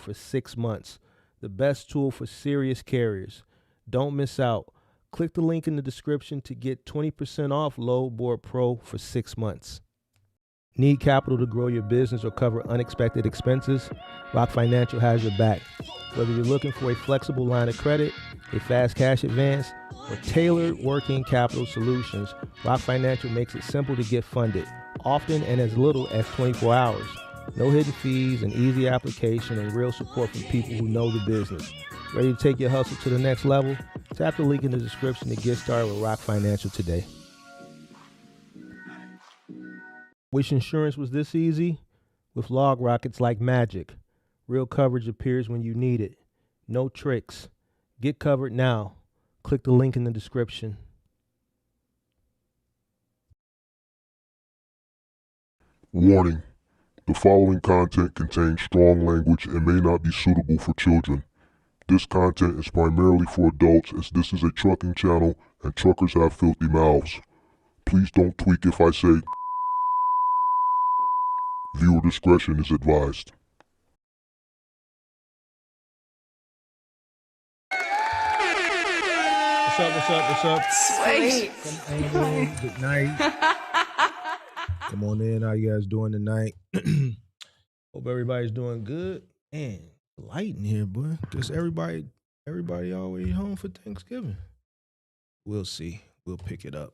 for 6 months. The best tool for serious carriers. Don't miss out. Click the link in the description to get 20% off Lowboard Pro for 6 months. Need capital to grow your business or cover unexpected expenses? Rock Financial has your back. Whether you're looking for a flexible line of credit, a fast cash advance, or tailored working capital solutions, Rock Financial makes it simple to get funded, often in as little as 24 hours. No hidden fees, an easy application, and real support from people who know the business. Ready to take your hustle to the next level? Tap the link in the description to get started with Rock Financial today. Wish insurance was this easy? With LogRock, it's like magic. Real coverage appears when you need it. No tricks. Get covered now. Click the link in the description. Warning: the following content contains strong language and may not be suitable for children. This content is primarily for adults, as this is a trucking channel and truckers have filthy mouths. Please don't tweak if I say. Viewer discretion is advised. What's up? Sweet. Come on in. Good night. Come on in. How you guys doing tonight? Hope everybody's doing good. Man, light in here, boy. Guess everybody already home for Thanksgiving. We'll see. We'll pick it up.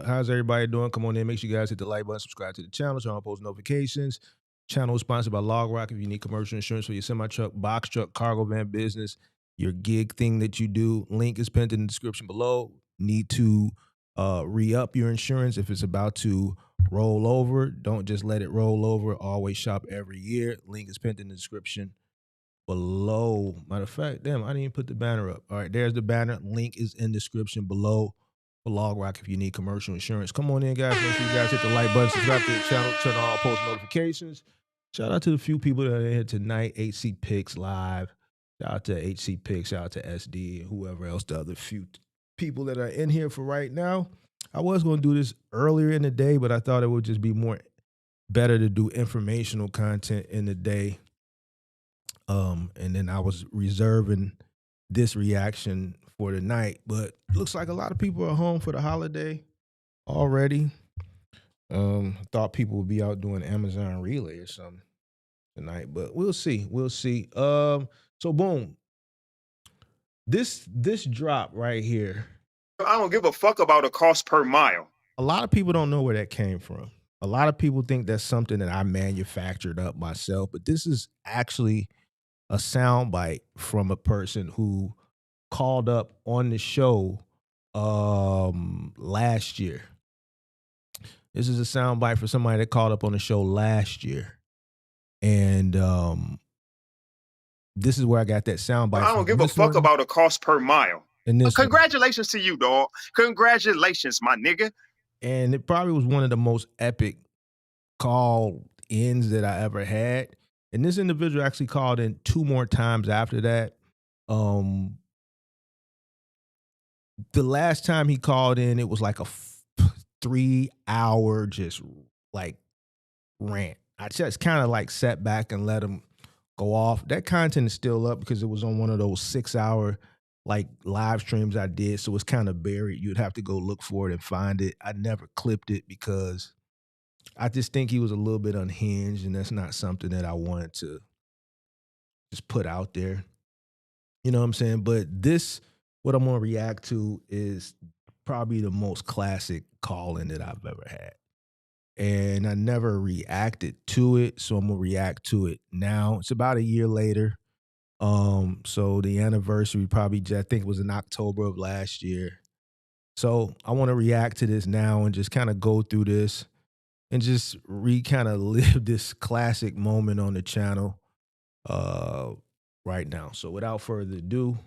How's everybody doing? Come on in. Make sure you guys hit the like button, subscribe to the channel, turn on post notifications. Channel is sponsored by LogRock. If you need commercial insurance for your semi-truck, box truck, cargo van business, your gig thing that you do, link is pinned in the description below. Need to re-up your insurance if it's about to roll over. Don't just let it roll over. Always shop every year. Link is pinned in the description below. Matter of fact, damn, I didn't even put the banner up. All right, there's the banner. Link is in the description below for LogRock if you need commercial insurance. Come on in, guys. Make sure you guys hit the like button, subscribe to the channel, turn on all post notifications. Shout out to the few people that are here tonight. HC Picks Live. Shout out to HC Picks. Shout out to SD and whoever else, the other few people that are in here for right now. I was going to do this earlier in the day, but I thought it would just be better to do informational content in the day. And then I was reserving this reaction for tonight, but looks like a lot of people are home for the holiday already. Thought people would be out doing Amazon Relay or something tonight, but we'll see. So boom. This drop right here. I don't give a fuck about a cost per mile. A lot of people don't know where that came from. A lot of people think that's something that I manufactured up myself, but this is actually a soundbite from a person who called up on the show last year. This is a soundbite for somebody that called up on the show last year. And this is where I got that soundbite. I don't give a fuck about a cost per mile. And this congratulations to you, dog. Congratulations, my nigga. And it probably was one of the most epic call-ins that I ever had. And this individual actually called in 2 more times after that. The last time he called in, it was like a 3-hour just like rant. I just kind of like sat back and let him go off. That content is still up because it was on one of those 6-hour like live streams I did. So it's kind of buried. You'd have to go look for it and find it. I never clipped it because I just think he was a little bit unhinged, and that's not something that I wanted to just put out there. You know what I'm saying? But this, what I'm going to react to is probably the most classic call-in that I've ever had. And I never reacted to it, so I'm going to react to it now. It's about a year later. So the anniversary probably, I think it was in October of last year. So I want to react to this now and just kind of go through this and just kind of live this classic moment on the channel right now. So without further ado,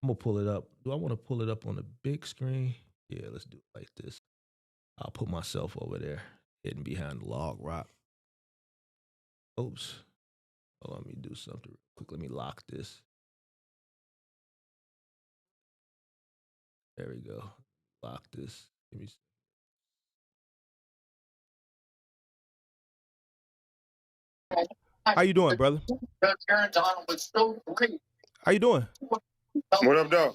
I'm going to pull it up. Do I want to pull it up on the big screen? Yeah, let's do it like this. I'll put myself over there, hidden behind the LogRock. Oops. Oh, let me do something real quick. Let me lock this. There we go. Lock this. Give me. How you doing, brother? How you doing? What up, dog?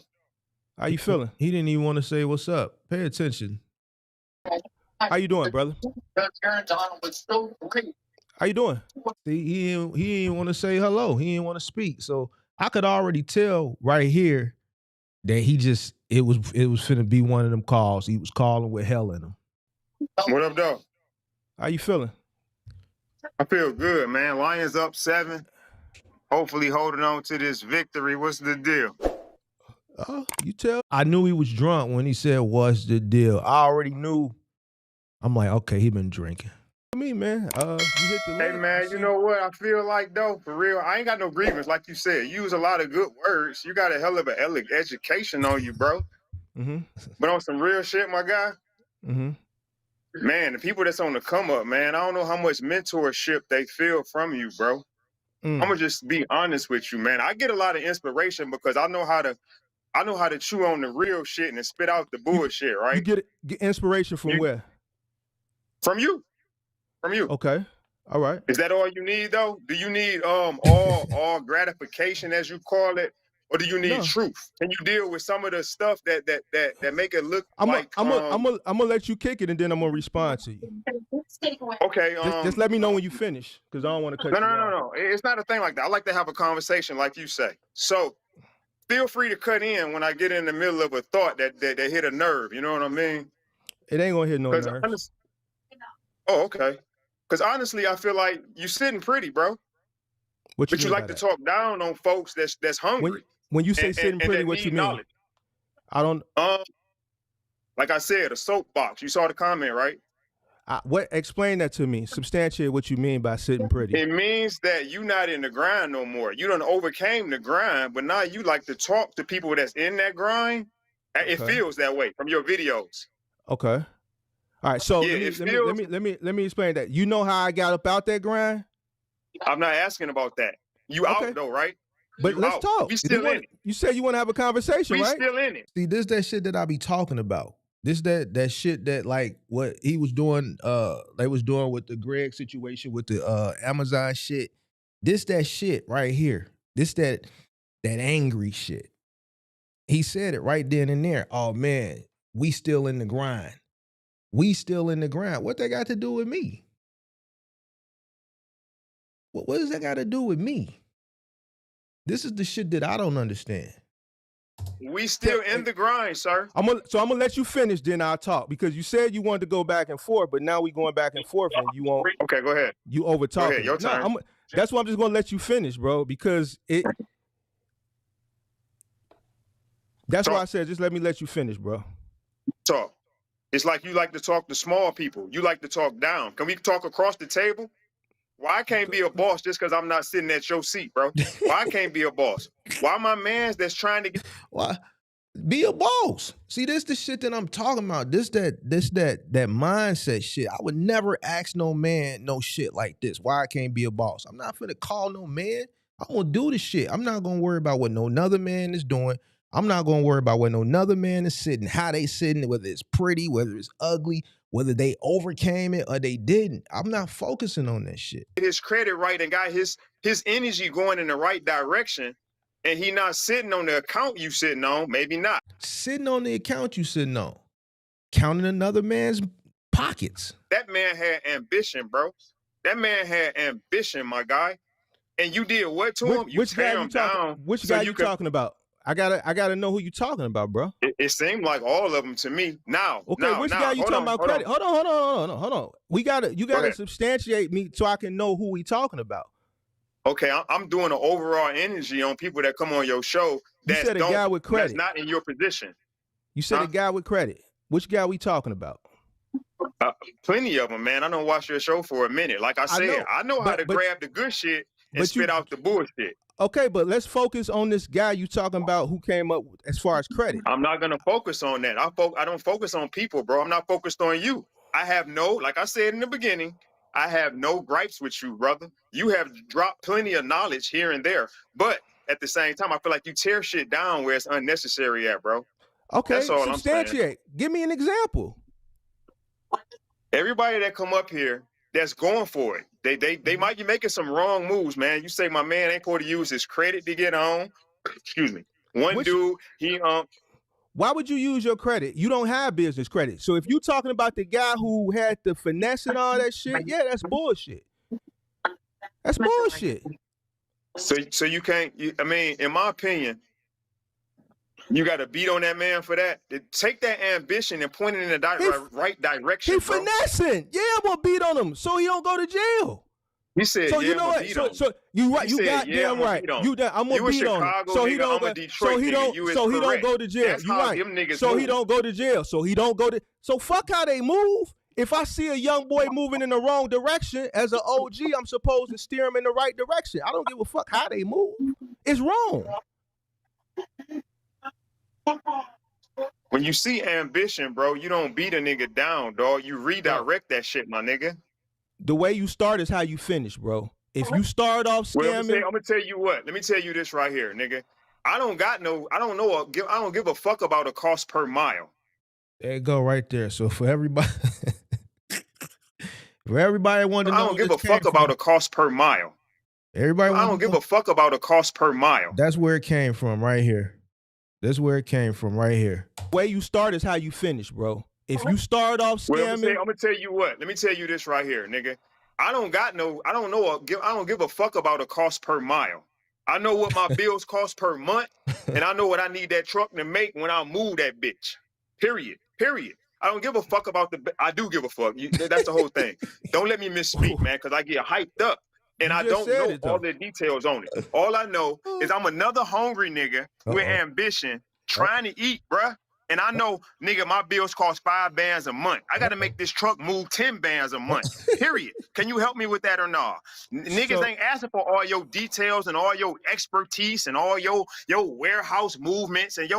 How you feeling? He didn't even want to say what's up. Pay attention. How you doing, brother? How you doing? See, he didn't want to say hello. He didn't want to speak. So I could already tell right here that it was finna be one of them calls. He was calling with hell in him. What up, dog? How you feeling? I feel good, man. Lions up 7. Hopefully holding on to this victory. What's the deal? You tell. I knew he was drunk when he said, "What's the deal?" I already knew. I'm like, okay, he been drinking. Me, man. You hit the Hey, man, you know what I feel like, though? For real, I ain't got no grievance. Like you said, you use a lot of good words. You got a hell of an education on you, bro. Mm-hmm. But on some real shit, my guy, mm-hmm. Man, the people that's on the come up, man, I don't know how much mentorship they feel from you, bro. I'm gonna just be honest with you, man. I get a lot of inspiration because I know how to chew on the real shit and spit out the bullshit, right? You get inspiration from where? From you. Okay. All right. Is that all you need, though? Do you need all gratification, as you call it, or do you need truth? Can you deal with some of the stuff that make it look I'm like? gonna let you kick it, and then I'm gonna respond to you. Okay. Just let me know when you finish, because I don't want to cut you off. No. It's not a thing like that. I like to have a conversation, like you say. So feel free to cut in when I get in the middle of a thought that hit a nerve. You know what I mean? It ain't gonna hit no nerves. Oh, okay. Because honestly, I feel like you sitting pretty, bro. But you like to talk down on folks that's hungry. When you say sitting pretty, what you mean? Knowledge. I don't. Like I said, a soapbox. You saw the comment, right? Explain that to me. Substantiate what you mean by sitting pretty. It means that you're not in the grind no more. You done overcame the grind, but now you like to talk to people that's in that grind. Okay. It feels that way from your videos. Okay. All right. So let me explain that. You know how I got up out that grind? I'm not asking about that. You out though, right? But let's talk. We still in it. You said you want to have a conversation, right? We still in it. See, this that shit that I be talking about. This that shit that like what he was doing, they was doing with the Greg situation with the Amazon shit. This that shit right here. This that angry shit. He said it right then and there. Oh man, we still in the grind. We still in the grind. What that got to do with me? What does that got to do with me? This is the shit that I don't understand. We still in the grind, sir. I'm gonna let you finish, then I'll talk, because you said you wanted to go back and forth, but now we going back and forth, and you won't. Okay, go ahead. You over talking. Go ahead, your turn. That's why I'm just gonna let you finish, bro, because it. That's why I said just let me let you finish, bro. Talk. It's like you like to talk to small people. You like to talk down. Can we talk across the table? Why I can't be a boss just because I'm not sitting at your seat, bro? Why I can't be a boss? Why my man's that's trying to get... Why? Be a boss. See, this the shit that I'm talking about. This that mindset shit. I would never ask no man no shit like this. Why I can't be a boss? I'm not finna call no man. I'm gonna do the shit. I'm not gonna worry about what no another man is doing. I'm not gonna worry about when no another man is sitting, how they sitting, whether it's pretty, whether it's ugly, whether they overcame it or they didn't. I'm not focusing on that shit. His credit right and got his energy going in the right direction, and he not sitting on the account you sitting on, maybe not. Sitting on the account you sitting on, counting another man's pockets. That man had ambition, bro. That man had ambition, my guy. And you did what to him? You tear him down. Which guy you talking about? I gotta know who you talking about, bro. It seemed like all of them to me. Now, okay, which guy you talking about? Credit? Hold on. You gotta substantiate me so I can know who we talking about. Okay, I'm doing an overall energy on people that come on your show. You said a guy with credit. That's not in your position. You said a guy with credit. Which guy we talking about? Plenty of them, man. I don't watch your show for a minute. Like I said, I know how to grab the good shit and spit out the bullshit. Okay, but let's focus on this guy you talking about who came up as far as credit. I'm not gonna focus on that. I don't focus on people, bro. I'm not focused on you. I have like I said in the beginning, I have no gripes with you, brother. You have dropped plenty of knowledge here and there, but at the same time, I feel like you tear shit down where it's unnecessary at, bro. Okay, that's all substantiate. I'm saying. Give me an example. Everybody that come up here that's going for it. They might be making some wrong moves, man. You say my man ain't supposed to use his credit to get on. Excuse me. One dude, why would you use your credit? You don't have business credit. So if you're talking about the guy who had the finesse and all that shit, yeah, that's bullshit. That's bullshit. So you can't. I mean, in my opinion, you got to beat on that man for that. Take that ambition and point it in the right direction. He finessing. Yeah, I'm gonna beat on him so he don't go to jail. He said, so yeah, you know what? So you right. You goddamn right. I'm gonna beat on him. So he don't go. So he don't go to jail. You right. So he don't go to jail. So he don't go to. So fuck how they move. If I see a young boy moving in the wrong direction, as an OG, I'm supposed to steer him in the right direction. I don't give a fuck how they move. It's wrong. When you see ambition, bro, you don't beat a nigga down, dog. You redirect that shit, my nigga. The way you start is how you finish, bro. If you start off scamming, I'm gonna tell you what. Let me tell you this right here, nigga. I don't give a fuck about a cost per mile. There you go, right there. So for everybody, want to know, I don't give a fuck about a cost per mile. Everybody, I don't give a fuck about a cost per mile. That's where it came from, right here. That's where it came from, right here. The way you start is how you finish, bro. If you start off scamming, I'm gonna tell you what. Let me tell you this right here, nigga. I don't give a fuck about a cost per mile. I know what my bills cost per month, and I know what I need that truck to make when I move that bitch. Period. I don't give a fuck about I do give a fuck. That's the whole thing. Don't let me misspeak, man, because I get hyped up. And I don't know all the details on it. All I know is I'm another hungry nigga with ambition trying to eat, bruh. And I know, nigga, my bills cost 5 bands a month. I got to make this truck move 10 bands a month, period. Can you help me with that or not? Niggas ain't asking for all your details and all your expertise and all your warehouse movements and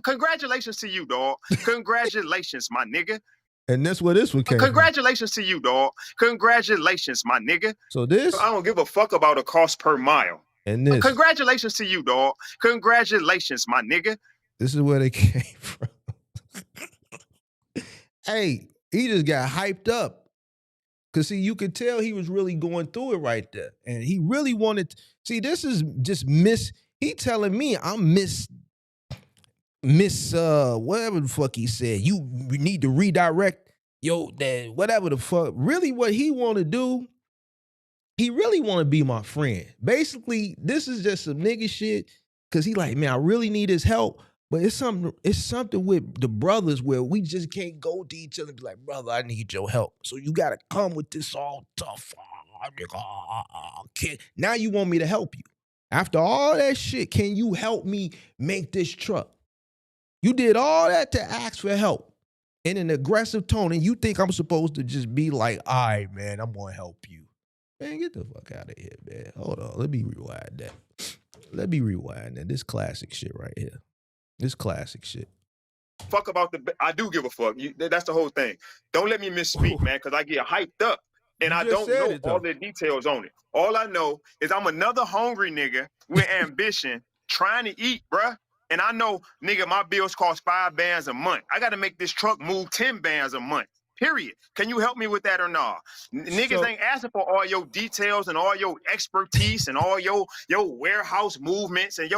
congratulations to you, dog. Congratulations, my nigga. And that's where this one came. Congratulations to you, dog. Congratulations, my nigga. So this, I don't give a fuck about a cost per mile. And this, congratulations to you, dog. Congratulations, my nigga. This is where they came from. Hey, he just got hyped up. Cause see, you could tell he was really going through it right there. And he really wanted, see, this is just he telling me I'm miss whatever the fuck he said. You need to redirect that whatever the fuck. Really what he want to do, he really want to be my friend. Basically, this is just some nigga shit. Cause he like, man, I really need his help. But it's something with the brothers where we just can't go to each other and be like, brother, I need your help. So you got to come with this all tough. Now you want me to help you. After all that shit, can you help me make this truck? You did all that to ask for help in an aggressive tone, and you think I'm supposed to just be like, all right, man, I'm going to help you. Man, get the fuck out of here, man. Hold on. Let me rewind that. This classic shit right here. This classic shit. Fuck about I do give a fuck. That's the whole thing. Don't let me misspeak, man, because I get hyped up and I don't know all the details on it. All I know is I'm another hungry nigga with ambition trying to eat, bruh. And I know, nigga, my bills cost 5 bands a month. I got to make this truck move 10 bands a month. Period. Can you help me with that or not? Niggas ain't asking for all your details and all your expertise and all your warehouse movements and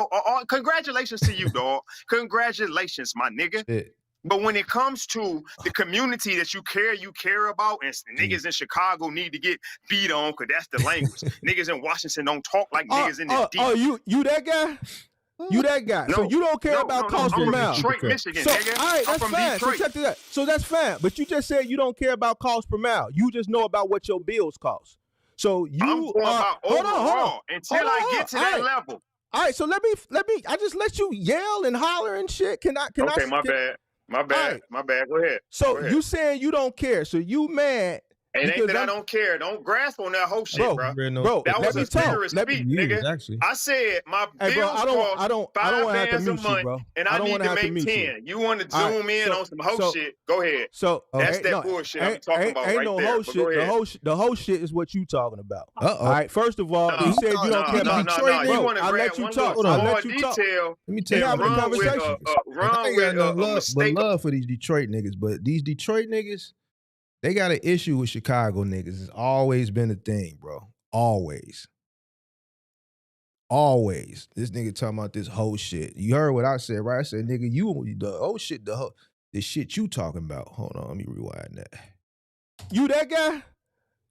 congratulations to you, dog. Congratulations, my nigga. Shit. But when it comes to the community that you care about, and niggas in Chicago need to get beat on because that's the language. Niggas in Washington don't talk like niggas in this deep. Oh, you that guy? You that guy. No, so you don't care about cost per mile. Detroit, Michigan, so, nigga. All right, that's fine. Detroit. So check this out. So that's fine. But you just said you don't care about cost per mile. You just know about what your bills cost. So you are hold on. Until I get to that level. All right, so let me I just let you yell and holler and shit. Okay, my bad. My bad. Go ahead. So you saying you don't care. So you mad. It ain't that I don't care. Don't grasp on that whole shit, bro. That was a figure of speech, nigga. I said my bills cost 5 bands a month, and I need to make 10. You want to zoom in on some whole shit? Go ahead. So that's that bullshit I'm talking about right there. Whole shit. The whole shit is what you talking about. All right. First of all, you said you don't care about Detroit. I'll let you talk. Let me tell you, have a conversation. I ain't got no love for these Detroit niggas, but these Detroit niggas. They got an issue with Chicago niggas. It's always been a thing, bro. Always. Always. This nigga talking about this whole shit. You heard what I said, right? I said, nigga, you the whole shit, the shit you talking about. Hold on, let me rewind that. You that guy?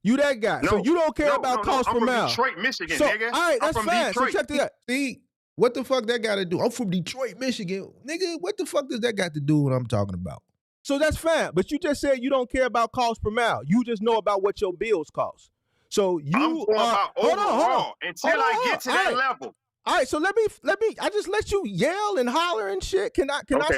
You that guy. No, So you don't care about cost per mile. I'm from Detroit, Michigan, so, nigga. All right, that's I'm from fine. Detroit. So check this out. See, what the fuck that got to do? I'm from Detroit, Michigan. Nigga, what the fuck does that got to do with what I'm talking about? So that's fine. But you just said you don't care about cost per mile. You just know about what your bills cost. So you I'm going about overall until I get to that level. All right, so let me. I just let you yell and holler and shit. Can I? Okay,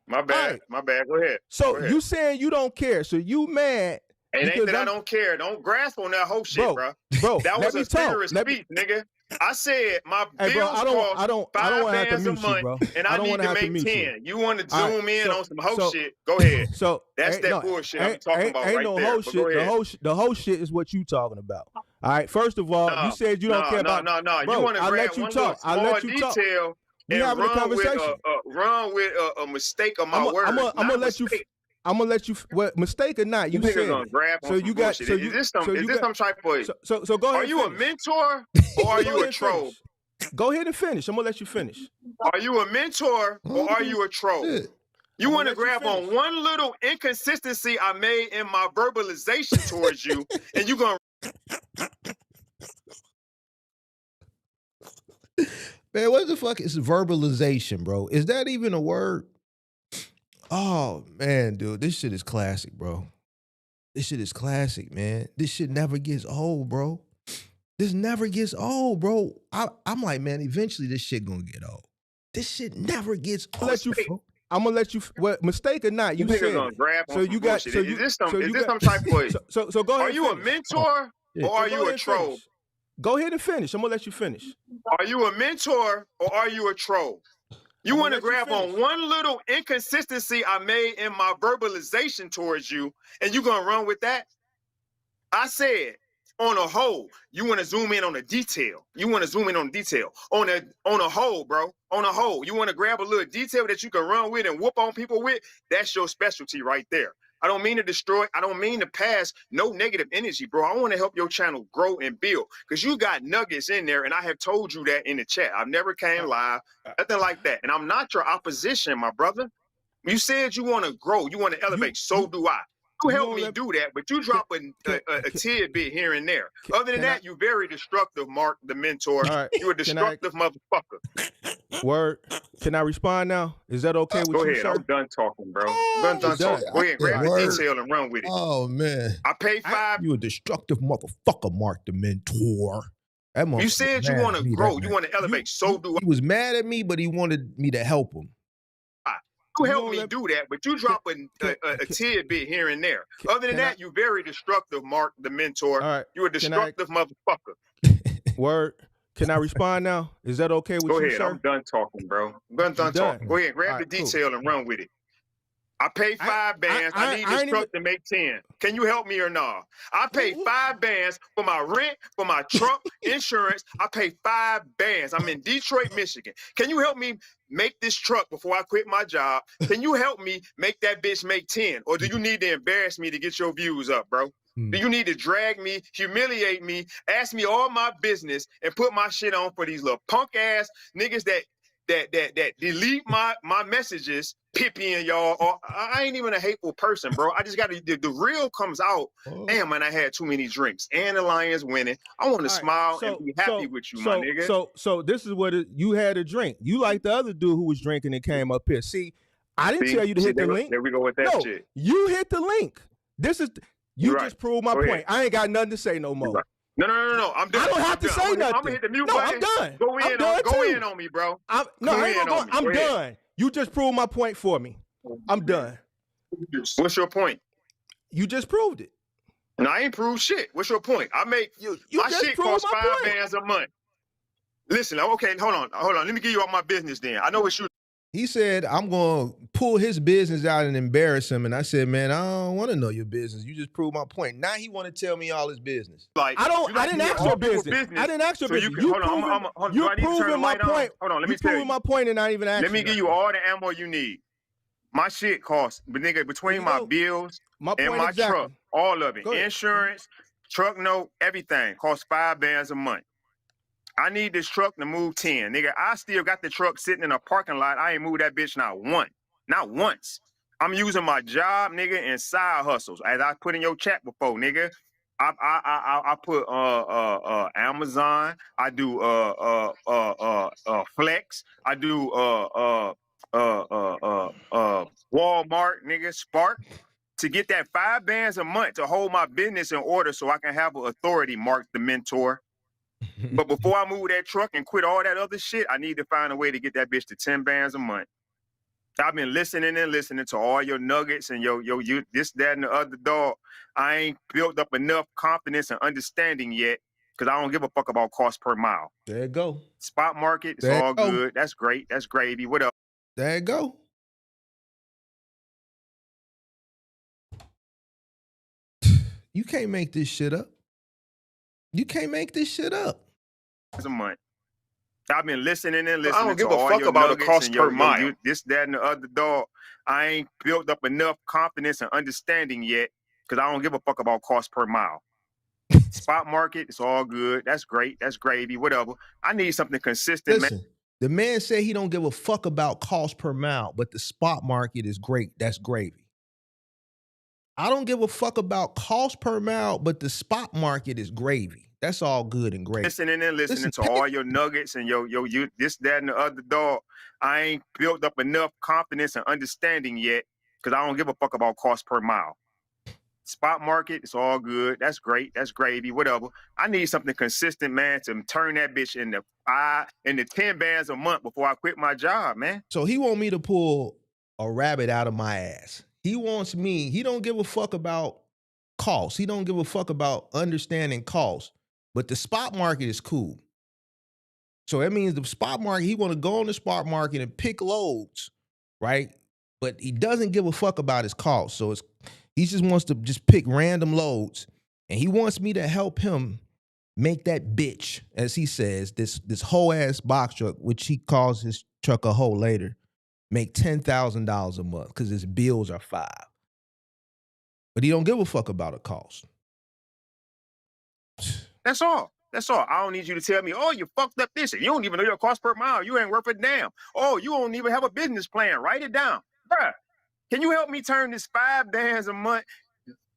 my bad. Go ahead. So you saying you don't care? So you mad? It ain't that I don't care. Don't grasp on that whole shit, bro. That was a serious speech, nigga. I said my bills cost 5 bands a month, and I need to make 10. You want to zoom in on some hoe shit? Go ahead. So that's that bullshit I'm talking about right there. Hoe shit. The whole shit is what you talking about. All right. First of all, you said you don't care about. No. Bro, You want to grab one little small detail and run with a mistake of my words. I'm gonna let you. I'm gonna let you. What mistake or not? You said. So you got. So is this some type of? So go ahead. Are you a mentor or are you a troll? Go ahead and finish. I'm gonna let you finish. Are you a mentor or are you a troll? You want to grab on one little inconsistency I made in my verbalization towards you, and you gonna. Man, what the fuck is verbalization, bro? Is that even a word? Oh, man, dude, this shit is classic, bro. This shit is classic, man. This shit never gets old, bro. This never gets old, bro. I'm like, man, eventually this shit gonna get old. This shit never gets old. I'm gonna let you. What mistake or not? You said. So you got. So is this some type of? So go ahead. Are you a mentor or are you a troll? Go ahead and finish. I'm gonna let you finish. Are you a mentor or are you a troll? You want to grab on one little inconsistency I made in my verbalization towards you, and you gonna run with that? I said, on a whole, you want to zoom in on the detail. You want to zoom in on detail. On a whole, bro. On a whole. You want to grab a little detail that you can run with and whoop on people with. That's your specialty right there. I don't mean to destroy. I don't mean to pass no negative energy, bro. I want to help your channel grow and build because you got nuggets in there, and I have told you that in the chat. I've never came live, nothing like that. And I'm not your opposition, my brother. You said you want to grow, you want to elevate. So do I. You help me do that, but you drop a tidbit here and there. Other than that, you very destructive, Mark, the mentor. Right. You a destructive motherfucker. Word. Can I respond now? Is that okay with you, Go ahead. sir? I'm done talking, bro. Done talking. Go ahead, grab the detail and run with it. Oh, man. I paid 5. You a destructive motherfucker, Mark, the mentor. You said you want to grow. You want to elevate. So do I. He was mad at me, but he wanted me to help him. You help me do that, but you drop a tidbit here and there. Other than that, you very destructive, Mark, the mentor. All right. You a destructive motherfucker. Word. Can I respond now? Is that okay with you, sir? Go ahead. I'm done talking, bro. I'm done talking. Go ahead. Grab the detail and run with it. I paid 5 bands. I need this truck to make 10. Can you help me or not? I paid 5 bands for my rent, for my truck, insurance. I paid 5 bands. I'm in Detroit, Michigan. Can you help me make this truck before I quit my job? Can you help me make that bitch make 10? Or do you need to embarrass me to get your views up, bro? Do you need to drag me, humiliate me, ask me all my business, and put my shit on for these little punk ass niggas that delete my messages, Pippi and y'all? Or I ain't even a hateful person, bro. I just got to, the real comes out. Damn, man, I had too many drinks and the Lions winning. I want to smile and be happy with you, my nigga. So this is what you had a drink. You like the other dude who was drinking and came up here. See, I didn't tell you to hit the link. There we go with that shit. You hit the link. This is you just proved my point. I ain't got nothing to say no more. No. I'm done. I don't have to say nothing. I'm gonna hit the mute button. I'm done. Go in on me, bro. I'm done. You just proved my point for me. I'm done. What's your point? You just proved it. No, I ain't proved shit. What's your point? I make my shit costs 5 bands a month. Listen, okay, hold on. Let me give you all my business then. I know what you. He said, I'm going to pull his business out and embarrass him. And I said, man, I don't want to know your business. You just proved my point. Now he want to tell me all his business. Like, I didn't ask your business. I didn't ask your business. You're proving my point. Hold on, let me tell you. You're proving my point and not even asking. Let me give you all the ammo you need. My shit costs, but nigga, between my bills and my truck, all of it, insurance, truck note, everything costs $5 a month. I need this truck to move 10. Nigga, I still got the truck sitting in a parking lot. I ain't moved that bitch not once. I'm using my job, nigga, and side hustles. As I put in your chat before, nigga. I put Amazon. I do Flex. I do Walmart, nigga, Spark, to get that $5 a month to hold my business in order so I can have an authority, Mark the mentor. But before I move that truck and quit all that other shit, I need to find a way to get that bitch to $10 a month. I've been listening to all your nuggets and you this, that, and the other, dog. I ain't built up enough confidence and understanding yet because I don't give a fuck about cost per mile. There you go. Spot market, it's all good. That's great. That's gravy. What else? There you go. You can't make this shit up. You can't make this shit up. A month. I've been listening to all your about the cost per mile. This, that, and the other, dog. I ain't built up enough confidence and understanding yet because I don't give a fuck about cost per mile. Spot market, it's all good. That's great. That's gravy. Whatever. I need something consistent. Listen, the man said he don't give a fuck about cost per mile, but the spot market is great. That's gravy. I don't give a fuck about cost per mile, but the spot market is gravy. That's all good and great. Listening to all your nuggets and you this, that, and the other, dog. I ain't built up enough confidence and understanding yet because I don't give a fuck about cost per mile. Spot market, it's all good. That's great. That's gravy. Whatever. I need something consistent, man, to turn that bitch into $10 a month before I quit my job, man. So he want me to pull a rabbit out of my ass. He wants me. He don't give a fuck about cost. He don't give a fuck about understanding cost. But the spot market is cool. So that means the spot market, he want to go on the spot market and pick loads, right? But he doesn't give a fuck about his cost. So he just wants to just pick random loads. And he wants me to help him make that bitch, as he says, this whole ass box truck, which he calls his truck a hoe later, make $10,000 a month because his bills are $5,000. But he don't give a fuck about a cost. That's all. That's all. I don't need you to tell me, oh, you fucked up this. You don't even know your cost per mile. You ain't worth a damn. Oh, you don't even have a business plan. Write it down. Bruh, can you help me turn this $5 a month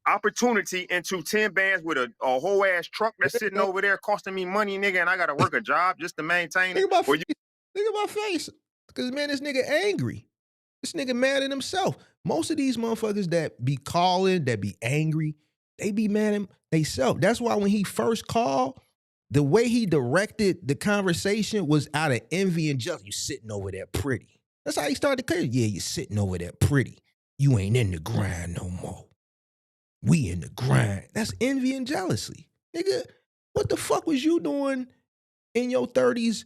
opportunity into 10 bands with a whole ass truck that's sitting over there costing me money, nigga, and I got to work a job just to maintain it? Think about my face. Because, man, this nigga angry. This nigga mad at himself. Most of these motherfuckers that be calling, that be angry, they be mad at themselves. That's why when he first called, the way he directed the conversation was out of envy and jealousy. You sitting over there pretty. That's how he started clear. Yeah, you sitting over there pretty. You ain't in the grind no more. We in the grind. That's envy and jealousy. Nigga, what the fuck was you doing in your 30s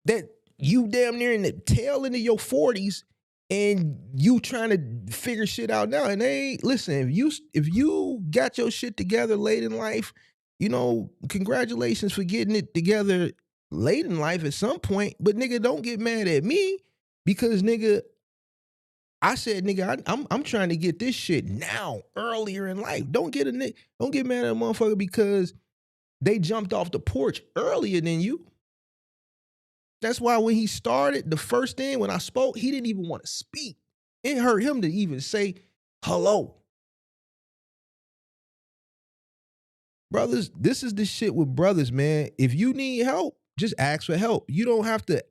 that you damn near in the tail end of your 40s and you trying to figure shit out now? And listen, if you got your shit together late in life, you know, congratulations for getting it together late in life at some point. But nigga, don't get mad at me because nigga, I said, nigga, I'm trying to get this shit now, earlier in life. Don't get mad at a motherfucker because they jumped off the porch earlier than you. That's why when he started, the first thing when I spoke, he didn't even want to speak. It hurt him to even say hello. Brothers, this is the shit with brothers, man. If you need help, just ask for help. You don't have to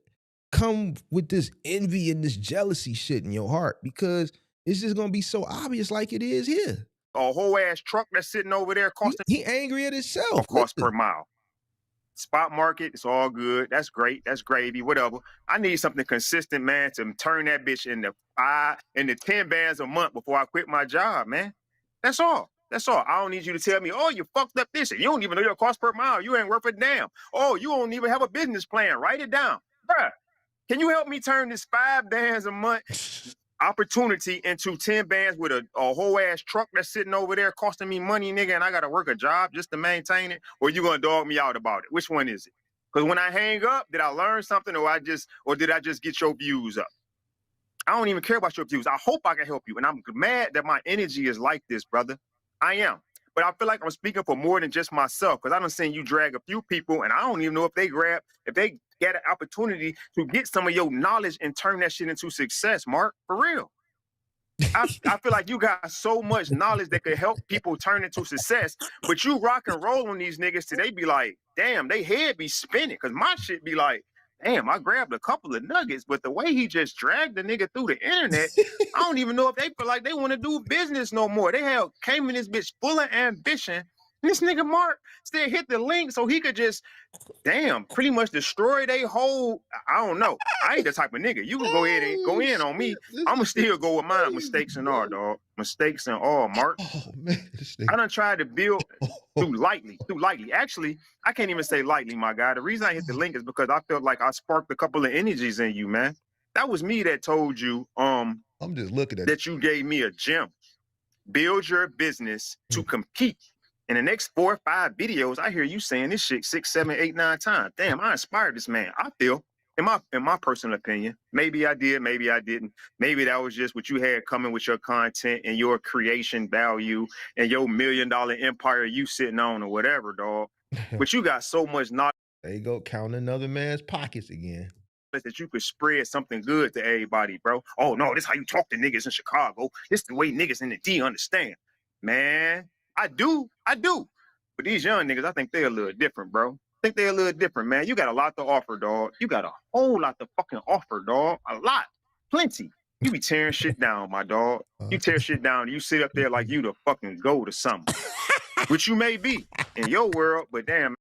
come with this envy and this jealousy shit in your heart because it's just going to be so obvious like it is here. A whole ass truck that's sitting over there costing. He angry at himself. Cost per mile. Spot market, it's all good. That's great. That's gravy. Whatever. I need something consistent, man, to turn that bitch into 10 bands a month before I quit my job, man. That's all. That's all. I don't need you to tell me, oh, you fucked up this. You don't even know your cost per mile. You ain't worth a damn. Oh, you don't even have a business plan. Write it down. Bruh, can you help me turn this $5 a month opportunity into 10 bands with a whole ass truck that's sitting over there costing me money, nigga, and I got to work a job just to maintain it? Or you going to dog me out about it? Which one is it? Because when I hang up, did I learn something or did I just get your views up? I don't even care about your views. I hope I can help you. And I'm mad that my energy is like this, brother. I am. But I feel like I'm speaking for more than just myself, because I done seen you drag a few people, and I don't even know if they get an opportunity to get some of your knowledge and turn that shit into success, Mark. For real. I feel like you got so much knowledge that could help people turn into success, but you rock and roll on these niggas till they be like, damn, they head be spinning. Cause my shit be like, damn, I grabbed a couple of nuggets, but the way he just dragged the nigga through the internet, I don't even know if they feel like they want to do business no more. They came in this bitch full of ambition. And this nigga Mark said hit the link so he could just, damn, pretty much destroy they whole, I don't know. I ain't the type of nigga. You can go ahead and go in on me. I'ma still go with mine. Mistakes and all, dog. Mistakes and all, Mark. Oh man, I done tried to build through lightly. Actually, I can't even say lightly, my guy. The reason I hit the link is because I felt like I sparked a couple of energies in you, man. That was me that told you I'm just looking at that you gave me a gem. Build your business to compete. In the next 4 or 5 videos, I hear you saying this shit 6, 7, 8, 9 times. Damn, I inspired this man. I feel, in my personal opinion, maybe I did, maybe I didn't. Maybe that was just what you had coming with your content and your creation value and your $1 million empire you sitting on or whatever, dog. But you got so much knowledge. There you go, counting another man's pockets again. That you could spread something good to everybody, bro. Oh no, this how you talk to niggas in Chicago. This the way niggas in the D understand. Man, I do. But these young niggas, I think they're a little different, bro. I think they're a little different, man. You got a lot to offer, dog. You got a whole lot to fucking offer, dog. A lot. Plenty. You be tearing shit down, my dog. You tear shit down, you sit up there like you the fucking go to something. Which you may be in your world, but damn.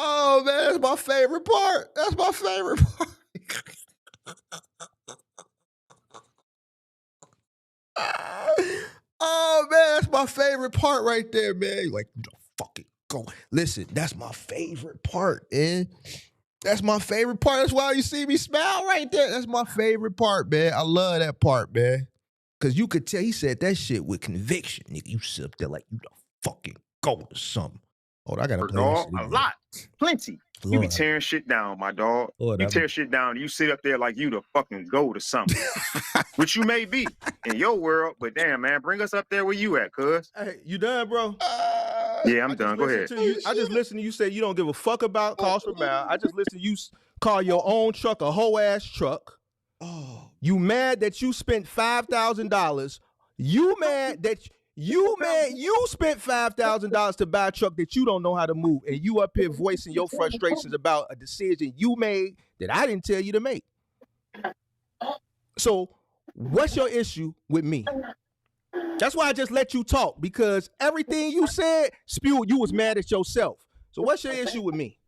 Oh man, that's my favorite part. That's my favorite part. Oh man, that's my favorite part right there, man. You like, fucking go. Listen, that's my favorite part, man. That's my favorite part. That's why you see me smile right there. That's my favorite part, man. I love that part, man. Cause you could tell he said that shit with conviction, nigga. You sit up there like you the fucking go to something. Hold on, I gotta play dog, this shit a again. lot. Plenty. Lord, You be tearing shit down, my dog. Lord, you tear shit down. You sit up there like you the fucking go to something. Which you may be in your world, but damn, man, bring us up there where you at, cuz. Hey, you done, bro? Yeah, I'm done. Go ahead. I just listened to you say you don't give a fuck about cost per mile. I just listened to you call your own truck a whole ass truck. Oh, you mad that you spent $5,000? You mad that you spent $5,000 to buy a truck that you don't know how to move, and you up here voicing your frustrations about a decision you made that I didn't tell you to make. So, what's your issue with me? That's why I just let you talk, because everything you said spewed you was mad at yourself. So what's your issue with me?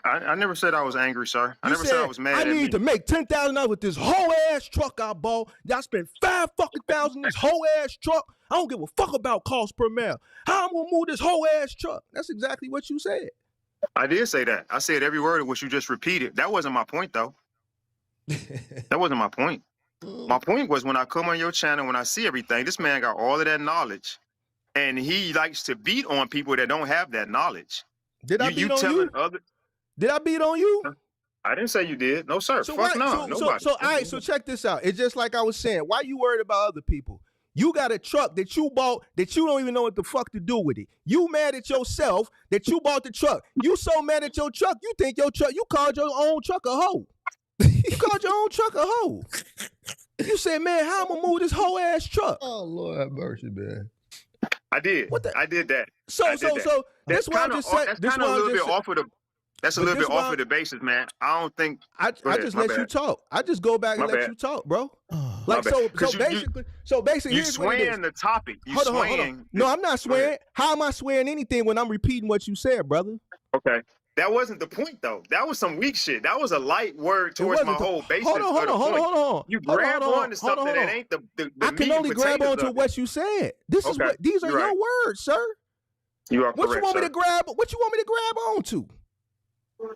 I never said I was angry, sir. I never said I was mad at me. I need to make $10,000 with this whole ass truck I bought. I spent $5,000 in this whole ass truck. I don't give a fuck about cost per mile. How I'm gonna move this whole ass truck? That's exactly what you said. I did say that. I said every word of what you just repeated. That wasn't my point, though. That wasn't my point. My point was when I come on your channel, when I see everything, this man got all of that knowledge, and he likes to beat on people that don't have that knowledge. Did I beat on you? Did I beat on you? I didn't say you did. No, sir. So Fuck no. Nobody. So all right, so check this out. It's just like I was saying. Why you worried about other people? You got a truck that you bought that you don't even know what the fuck to do with it. You mad at yourself that you bought the truck. You so mad at your truck, you think your truck, you called your own truck a hoe. You called your own truck a hoe. You said, man, how I'm gonna move this whole ass truck? Oh, Lord have mercy, man. I did. I did that. So that's why I just said that's kind of a little bit off of the. That's a little bit off of the basis, man. I don't think. I just let you talk. I just go back and let you talk, bro. Like so basically, you swaying the topic. You swaying. No, I'm not swearing. How am I swearing anything when I'm repeating what you said, brother? Okay. That wasn't the point, though. That was some weak shit. That was a light word towards my whole basis. Hold on. You grab on to something that ain't the I can only grab onto what you said. This is what these are your words, sir. You are correct. What you want me to grab? What you want me to grab onto?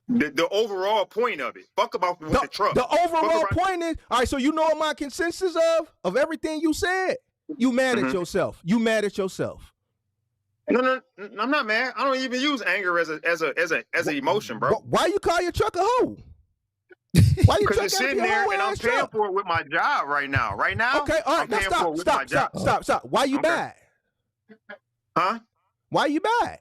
The overall point of it. Fuck about with the truck. The overall point is, all right, so you know what my consensus of everything you said? You mad at yourself. You mad at yourself. No, I'm not mad. I don't even use anger as an emotion, bro. Why you call your truck a hoe? Why you Because truck it's gotta be sitting a there whole and I'm ass paying truck? for it with my job right now. Right now, Okay, all right, I'm now paying for it with my job. stop. Why you bad? Huh? Why you bad?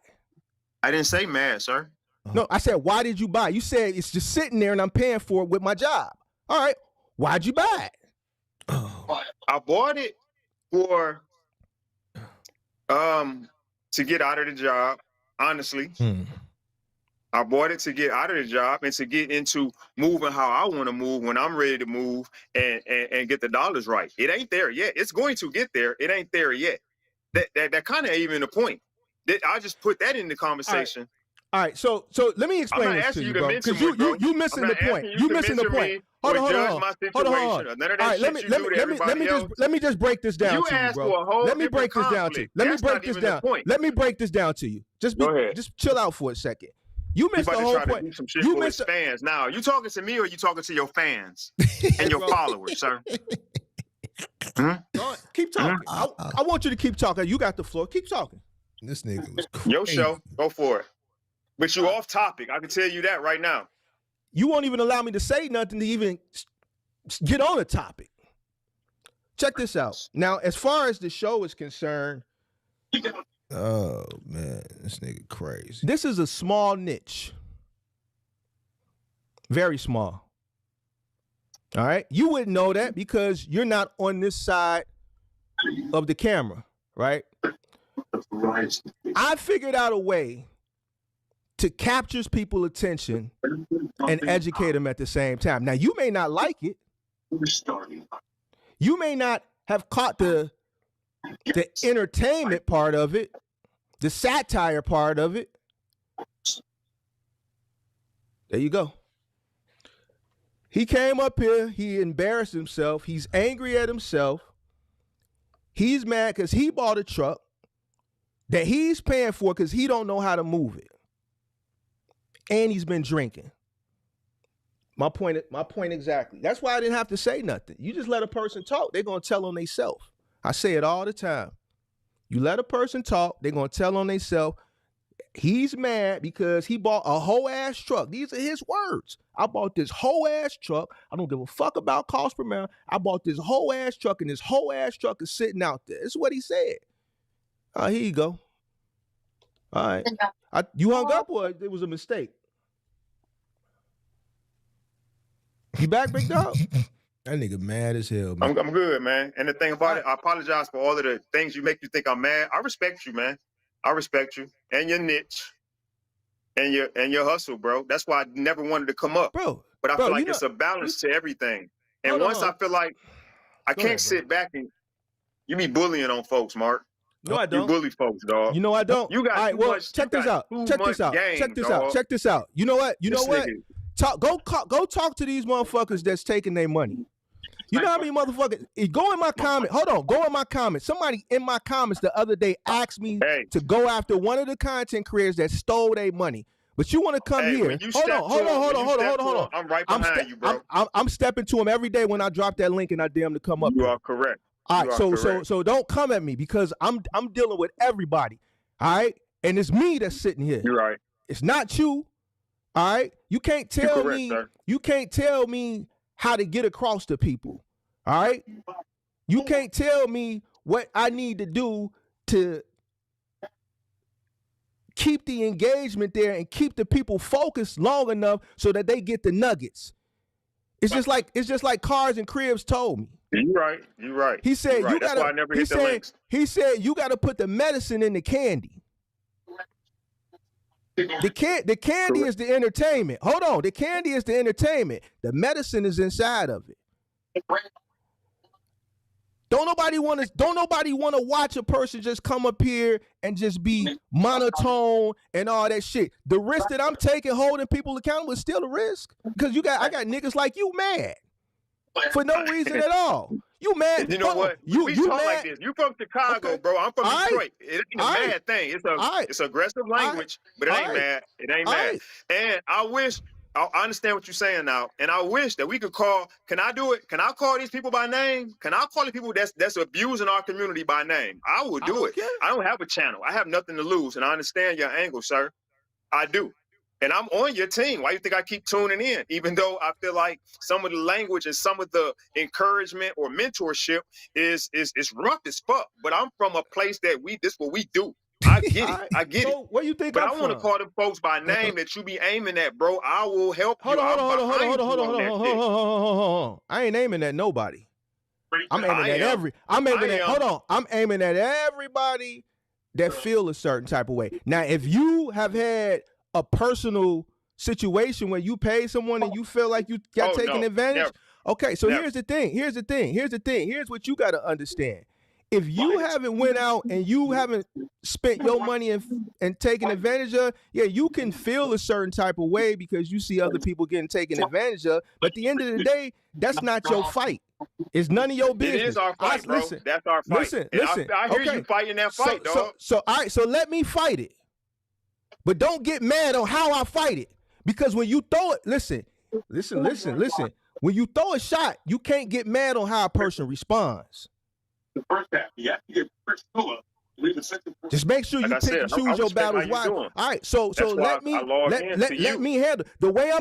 I didn't say mad, sir. No, I said, why did you buy? You said it's just sitting there and I'm paying for it with my job. All right, why'd you buy it? I bought it for to get out of the job. Honestly, I bought it to get out of the job and to get into moving how I want to move when I'm ready to move and get the dollars right. It ain't there yet. It's going to get there. It ain't there yet. That kind of even the point. I just put that in the conversation. All right, so let me explain this to you, bro. Because you missing the point. You missing the point. Hold on. None of that shit you do to everybody else. Let me just break this down to you, bro. Let me break this down to you. Let me break this down. Let me break this down to you. Just chill out for a second. You missed the whole point. You missed fans. Now, are you talking to me or are you talking to your fans and your followers, sir? Keep talking. I want you to keep talking. You got the floor. Keep talking. This nigga was crazy. Your show. Go for it. But you off topic. I can tell you that right now. You won't even allow me to say nothing to even get on a topic. Check this out. Now, as far as the show is concerned, Oh man, this nigga crazy. this is a small niche. Very small. All right? You wouldn't know that because you're not on this side of the camera, right? I figured out a way to capture people's attention and educate them at the same time. Now, you may not like it. You may not have caught the entertainment part of it, the satire part of it. There you go. He came up here, he embarrassed himself, he's angry at himself. He's mad because he bought a truck that he's paying for because he don't know how to move it. And he's been drinking. My point exactly. That's why I didn't have to say nothing. You just let a person talk, they're gonna tell on themselves. I say it all the time. You let a person talk, they're gonna tell on themselves. He's mad because he bought a whole ass truck. These are his words. I bought this whole ass truck. I don't give a fuck about cost per mile. I bought this whole ass truck, and this whole ass truck is sitting out there. This is what he said. Here you go. All right. You hung up or it was a mistake? You back, big dog? That nigga mad as hell, man. I'm good, man. And the thing about it, I apologize for all of the things you make you think I'm mad. I respect you, man. I respect you and your niche and your hustle, bro. That's why I never wanted to come up, Bro. But I feel like it's a balance to everything. And once I feel like I can't sit back and you be bullying on folks, Mark. No, I don't. You bully folks, dog. You know I don't. You got all right, too well, much. check this out. Check this out. Check this out. You know what? Go talk to these motherfuckers that's taking their money. You know how many motherfuckers? Go in my comment. Hold on. Go in my comments. Somebody in my comments the other day asked me to go after one of the content creators that stole their money. But you want to come here? Hold on. I'm right behind you, bro. I'm stepping to him every day when I drop that link and I DM to come up. You are correct. All right, so don't come at me because I'm dealing with everybody. All right, and it's me that's sitting here. You're right. It's not you. All right, you can't tell correct, me. Sir. You can't tell me how to get across to people. All right, you can't tell me what I need to do to keep the engagement there and keep the people focused long enough so that they get the nuggets. It's just like Cars and Cribs told me. You're right. He said you That's gotta. why I never hit the links. He said you gotta put the medicine in the candy. The candy is the entertainment. Hold on, the candy is the entertainment. The medicine is inside of it. Don't nobody want to watch a person just come up here and just be monotone and all that shit. The risk that I'm taking holding people accountable is still a risk because I got niggas like you mad for no reason at all. You mad? You know what? You talk mad? Like this. You from Chicago, bro. I'm from Detroit. It ain't a bad thing. It's aggressive language, but it ain't mad. It ain't mad. And I wish I understand what you're saying now, and I wish that we could call. Can I do it? Can I call these people by name? Can I call the people that's abusing our community by name? I will do it. Care. I don't have a channel. I have nothing to lose, and I understand your angle, sir. I do. And I'm on your team. Why you think I keep tuning in? Even though I feel like some of the language and some of the encouragement or mentorship is rough as fuck. But I'm from a place that this what we do. I get it. I get it. Where you think but I'm I want to call them folks by name that you be aiming at, bro. I will help you. Hold on. I ain't aiming at nobody. I'm aiming at everybody that feel a certain type of way. Now, if you have had a personal situation where you pay someone and you feel like you got taken advantage, never. okay, so here's the thing. Here's what you got to understand. If you haven't went out and you haven't spent your money and taken advantage of, yeah, you can feel a certain type of way because you see other people getting taken advantage of. But at the end of the day, that's not your fight. It's none of your business. It is our fight, bro. That's our fight. Listen. I hear you fighting that fight, dog. So all right, so let me fight it. But don't get mad on how I fight it. Because when you throw it, listen. When you throw a shot, you can't get mad on how a person responds. The first half, you have to get first score. Just make sure you pick and choose your battles wisely. All right, so let me handle the way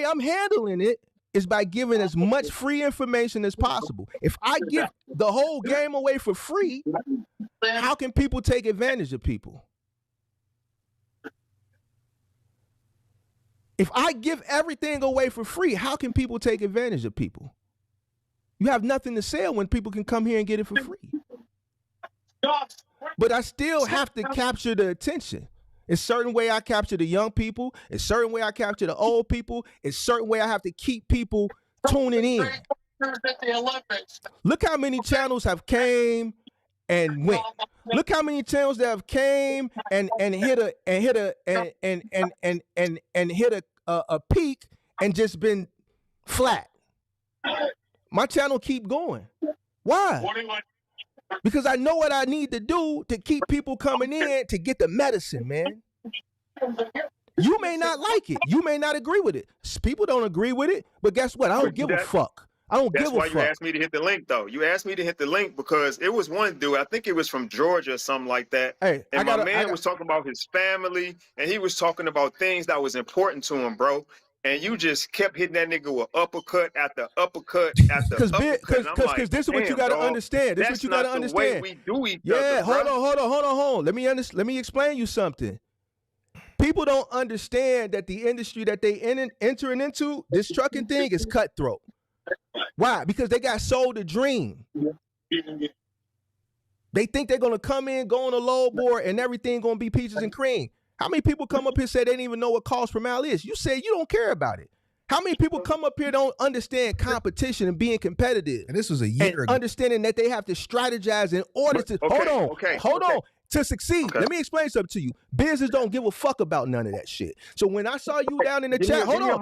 I'm handling it is by giving as much free information as possible. If I give the whole game away for free, how can people take advantage of people? If I give everything away for free, how can people take advantage of people? You have nothing to sell when people can come here and get it for free. But I still have to capture the attention. It's a certain way I capture the young people. It's a certain way I capture the old people. It's a certain way I have to keep people tuning in. Look how many channels have came and went. Look how many channels that have came and hit a peak and just been flat. My channel keep going. Why? Because I know what I need to do to keep people coming in to get the medicine, man. You may not like it. You may not agree with it. People don't agree with it, but guess what? I don't give a fuck. I don't give a fuck. That's why you asked me to hit the link, though. You asked me to hit the link because it was one dude, I think it was from Georgia or something like that. Hey, and my man was talking about his family, and he was talking about things that was important to him, bro. And you just kept hitting that nigga with uppercut after uppercut after uppercut. Because this is what you got to understand. This is what you got to understand. We do each other, hold on. Let me explain you something. People don't understand that the industry that they entering into, this trucking thing, is cutthroat. Why? Because they got sold a dream. They think they're gonna come in, go on a low board, and everything gonna be peaches and cream. How many people come up here and say they didn't even know what cost per mile is? You say you don't care about it. How many people come up here don't understand competition and being competitive? And this was a year ago. Understanding that they have to strategize in order to hold on to succeed. Let me explain something to you. Business don't give a fuck about none of that shit. So when I saw you down in the chat, hold on.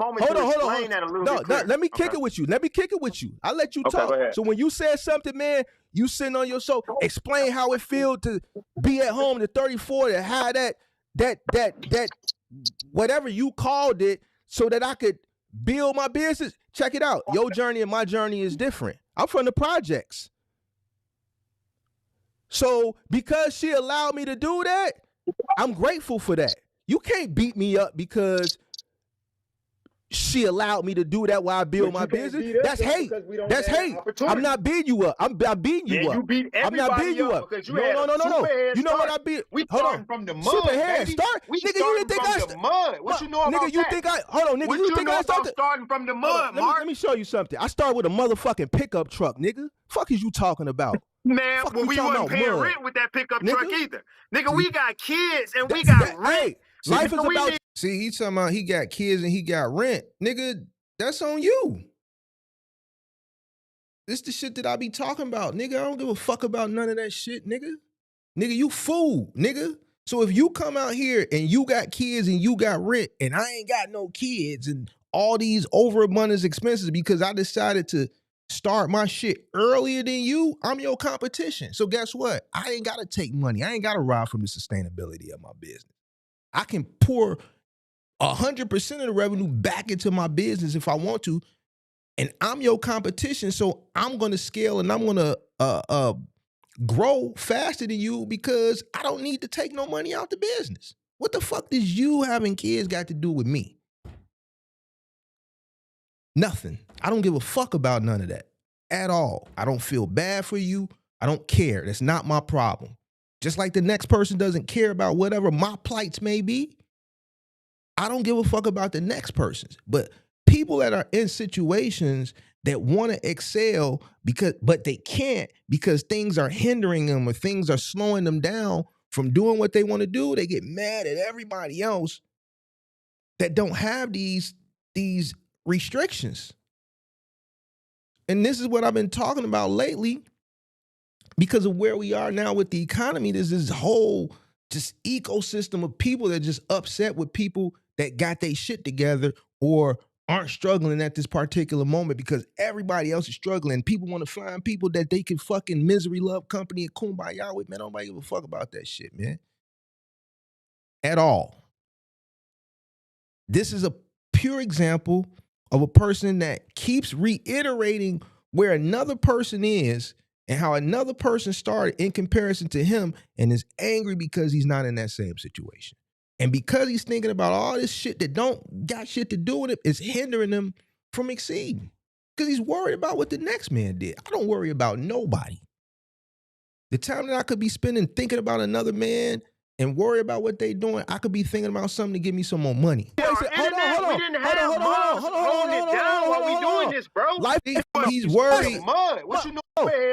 No, let me kick it with you. I'll let you talk. So when you said something, man, you sitting on your soul, explain how it feels to be at home to 34 to have that whatever you called it so that I could build my business. Check it out. Your journey and my journey is different. I'm from the projects. So because she allowed me to do that, I'm grateful for that. You can't beat me up because she allowed me to do that while I build my business. That's hate. That's hate. I'm not beating you up. I'm beating you up. You beat I'm not beating you up. No. You know what I beat? Hold on. From the mud, Superhead start. We nigga, you didn't think I from the mud. What you know about nigga, you that? think I hold on, nigga, What you think I started starting from the mud, Mark? Let me show you something. I started with a motherfucking pickup truck, nigga. Fuck is you talking about? Man, Fuck well, you we talking wasn't about paying mud? rent with that pickup Nigga? truck either. Nigga, we got kids and we got rent. Hey, life is about See, he talking about he got kids and he got rent. Nigga, that's on you. This the shit that I be talking about. Nigga, I don't give a fuck about none of that shit, nigga. Nigga, you fool, nigga. So if you come out here and you got kids and you got rent and I ain't got no kids and all these overabundance expenses because I decided to start my shit earlier than you, I'm your competition. So guess what? I ain't got to take money. I ain't got to rob from the sustainability of my business. I can pour 100% of the revenue back into my business if I want to. And I'm your competition, so I'm going to scale and I'm going to grow faster than you because I don't need to take no money out the business. What the fuck does you having kids got to do with me? Nothing. I don't give a fuck about none of that at all. I don't feel bad for you. I don't care. That's not my problem. Just like the next person doesn't care about whatever my plights may be, I don't give a fuck about the next person's. But people that are in situations that want to excel but they can't because things are hindering them or things are slowing them down from doing what they want to do, they get mad at everybody else that don't have these restrictions. And this is what I've been talking about lately because of where we are now with the economy. There's this whole just ecosystem of people that are just upset with people that got their shit together or aren't struggling at this particular moment because everybody else is struggling. People want to find people that they can fucking misery love company and kumbaya with. Man, nobody give a fuck about that shit, man. At all. This is a pure example of a person that keeps reiterating where another person is and how another person started in comparison to him and is angry because he's not in that same situation. And because he's thinking about all this shit that don't got shit to do with it, it's hindering him from exceeding. Because he's worried about what the next man did. I don't worry about nobody. The time that I could be spending thinking about another man and worry about what they doing, I could be thinking about something to give me some more money. We didn't have moms holding it down while we doing this, bro. Life, he's worried. Mud. What you know?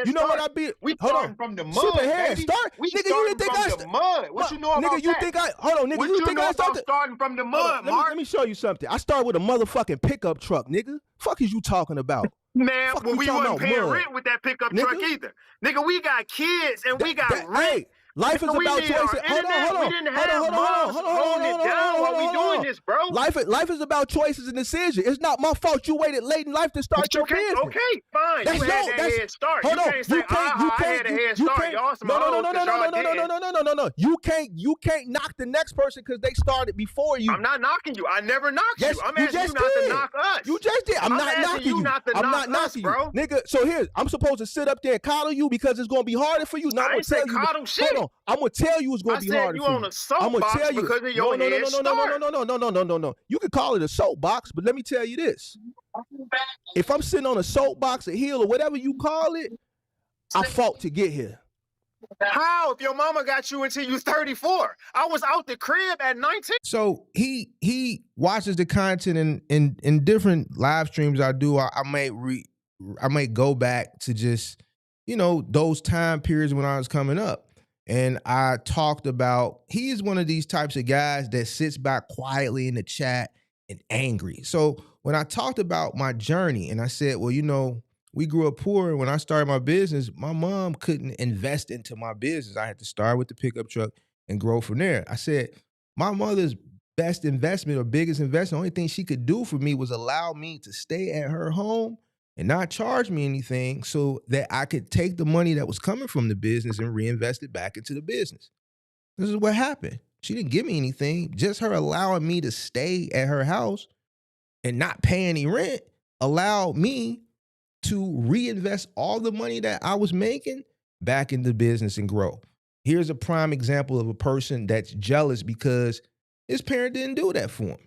You know what I be? We Hold starting on. from the mud, Super head baby. start. We Nigga, you starting didn't think from the mud. What you know about nigga, you that? think I hold on, nigga, What you think know I about started starting from the mud, let Mark? me show you something. I started with a motherfucking pickup truck, nigga. Fuck is you talking about? Man, Fuck well, you we talking wasn't about paying mud? rent with that pickup Nigga? truck either. Nigga, we got kids and we got rent. Hey, life is Nigga, we about need our choices. Hold internet. on. We didn't have moms holding it down while we doing this, bro. Life is about choices and decisions. It's not my fault you waited late in life to start your business. Okay, fine. That's you had that head start. Hold You on. can't say, I had a head start. Y'all some hoes because y'all didn't. No. You can't knock the next person because they started before you. I'm not knocking you. I never knocked Yes, you. I'm you asking you just not did. to knock us. You just did. I'm not asking knocking you you. not to I'm knock not knocking us, you, bro. nigga. So here, I'm supposed to sit up there and coddle you because it's gonna be harder for you. Now, I ain't say coddle shit. Hold on. I'm gonna tell you it's gonna I be said harder you for you. on a I'm soapbox gonna tell you because of your head start. No. You can call it a soapbox, but let me tell you this: if I'm sitting on a soapbox, a hill, or whatever you call it, I fought to get here. How? If your mama got you until you 34, I was out the crib at 19. So he watches the content in different live streams I do. I might go back to just, those time periods when I was coming up. And I talked about, he's one of these types of guys that sits back quietly in the chat and angry. So when I talked about my journey and I said, well, we grew up poor, and when I started my business, my mom couldn't invest into my business. I had to start with the pickup truck and grow from there. I said, my mother's best investment or biggest investment, the only thing she could do for me was allow me to stay at her home and not charge me anything so that I could take the money that was coming from the business and reinvest it back into the business. This is what happened. She didn't give me anything. Just her allowing me to stay at her house and not pay any rent allowed me to reinvest all the money that I was making back into business and grow. Here's a prime example of a person that's jealous because his parent didn't do that for him.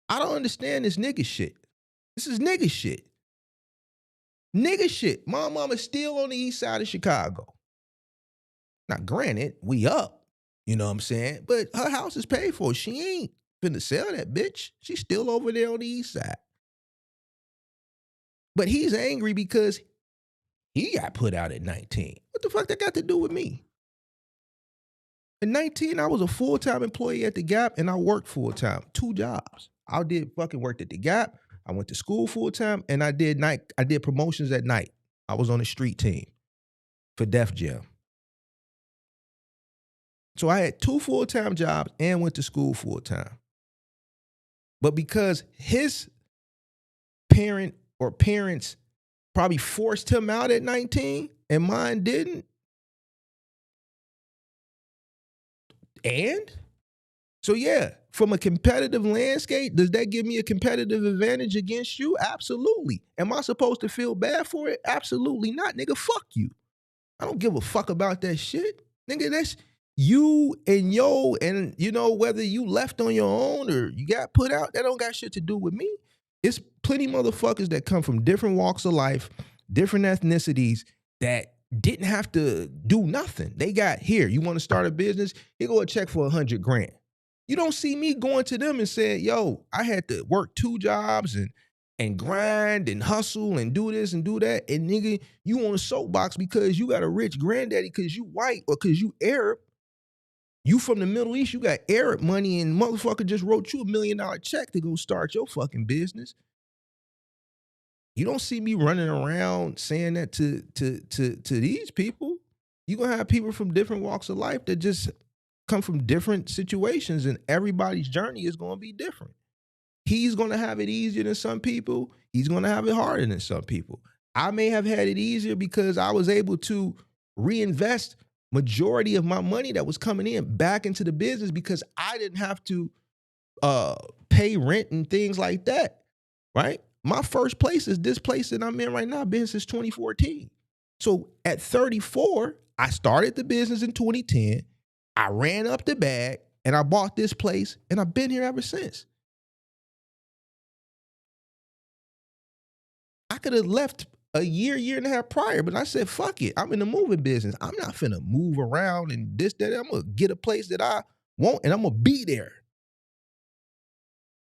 I don't understand this nigga shit. This is nigga shit. Nigga shit. My mama's still on the east side of Chicago. Now, granted, we up, you know what I'm saying? But her house is paid for. She ain't finna sell that bitch. She's still over there on the east side. But he's angry because he got put out at 19. What the fuck that got to do with me? At 19, I was a full-time employee at the Gap, and I worked full-time, 2 jobs. I did fucking work at the Gap. I went to school full-time, and I did promotions at night. I was on the street team for Def Jam. So I had 2 full-time jobs and went to school full-time. But because his parent or parents probably forced him out at 19 and mine didn't. And So yeah, from a competitive landscape, does that give me a competitive advantage against you? Absolutely. Am I supposed to feel bad for it? Absolutely not, nigga. Fuck you. I don't give a fuck about that shit. Nigga, that's you and and you know, whether you left on your own or you got put out, that don't got shit to do with me. It's plenty motherfuckers that come from different walks of life, different ethnicities that didn't have to do nothing. They got, here, you want to start a business? Here go a check for $100 grand. You don't see me going to them and saying, yo, I had to work 2 jobs and grind and hustle and do this and do that. And nigga, you on a soapbox because you got a rich granddaddy, because you white or because you Arab. You from the Middle East, you got Arab money, and motherfucker just wrote you $1 million check to go start your fucking business. You don't see me running around saying that to these people. You're gonna have people from different walks of life that just come from different situations, and everybody's journey is gonna be different. He's gonna have it easier than some people. He's gonna have it harder than some people. I may have had it easier because I was able to reinvest majority of my money that was coming in back into the business because I didn't have to pay rent and things like that, right? My first place is this place that I'm in right now. I've been since 2014. So at 34, I started the business in 2010. I ran up the bag and I bought this place, and I've been here ever since. I could have left a year and a half prior, but I said, fuck it. I'm in the moving business. I'm not finna move around and this, that. I'm gonna get a place that I want, and I'm gonna be there.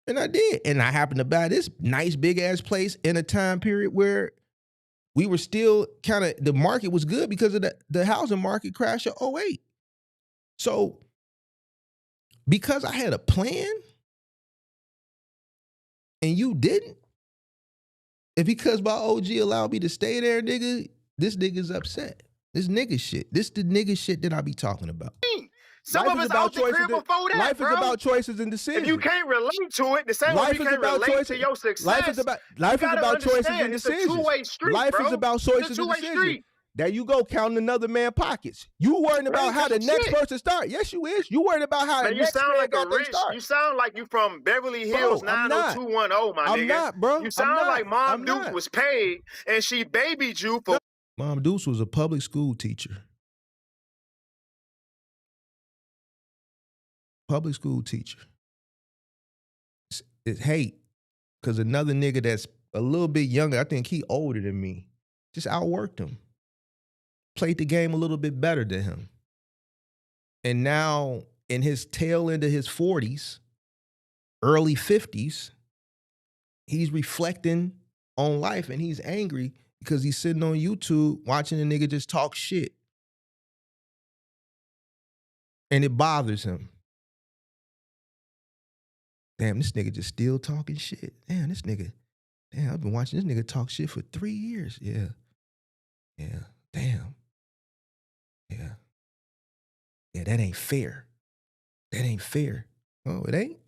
And I did. And I happened to buy this nice big ass place in a time period where we were still kind of, the market was good because of the housing market crash of 2008. So because I had a plan and you didn't, and because my OG allowed me to stay there, nigga, this nigga's upset. This nigga shit. This the nigga shit that I be talking about. Some of us out the crib before that, life bro. is about choices and decisions. If you can't relate to it, the same way you can't relate to your success. Life is about choices and decisions. It's a two-way street, life bro. is about choices and decisions. Street. There you go, counting another man's pockets. You worrying about how the next person start. Yes, you is. You worried about how the next man got their start. You sound like you from Beverly Hills 90210, my nigga. I'm not, bro. You sound like Mom Deuce was paid and she babied you for... Mom Deuce was a public school teacher. Public school teacher. It's hate because another nigga that's a little bit younger, I think he older than me, just outworked him. Played the game a little bit better than him. And now in his tail end of his 40s, early 50s, he's reflecting on life and he's angry because he's sitting on YouTube watching a nigga just talk shit. And it bothers him. Damn, this nigga just still talking shit. Damn, I've been watching this nigga talk shit for 3 years. Yeah. Damn. Yeah, that ain't fair. That ain't fair. Oh, it ain't?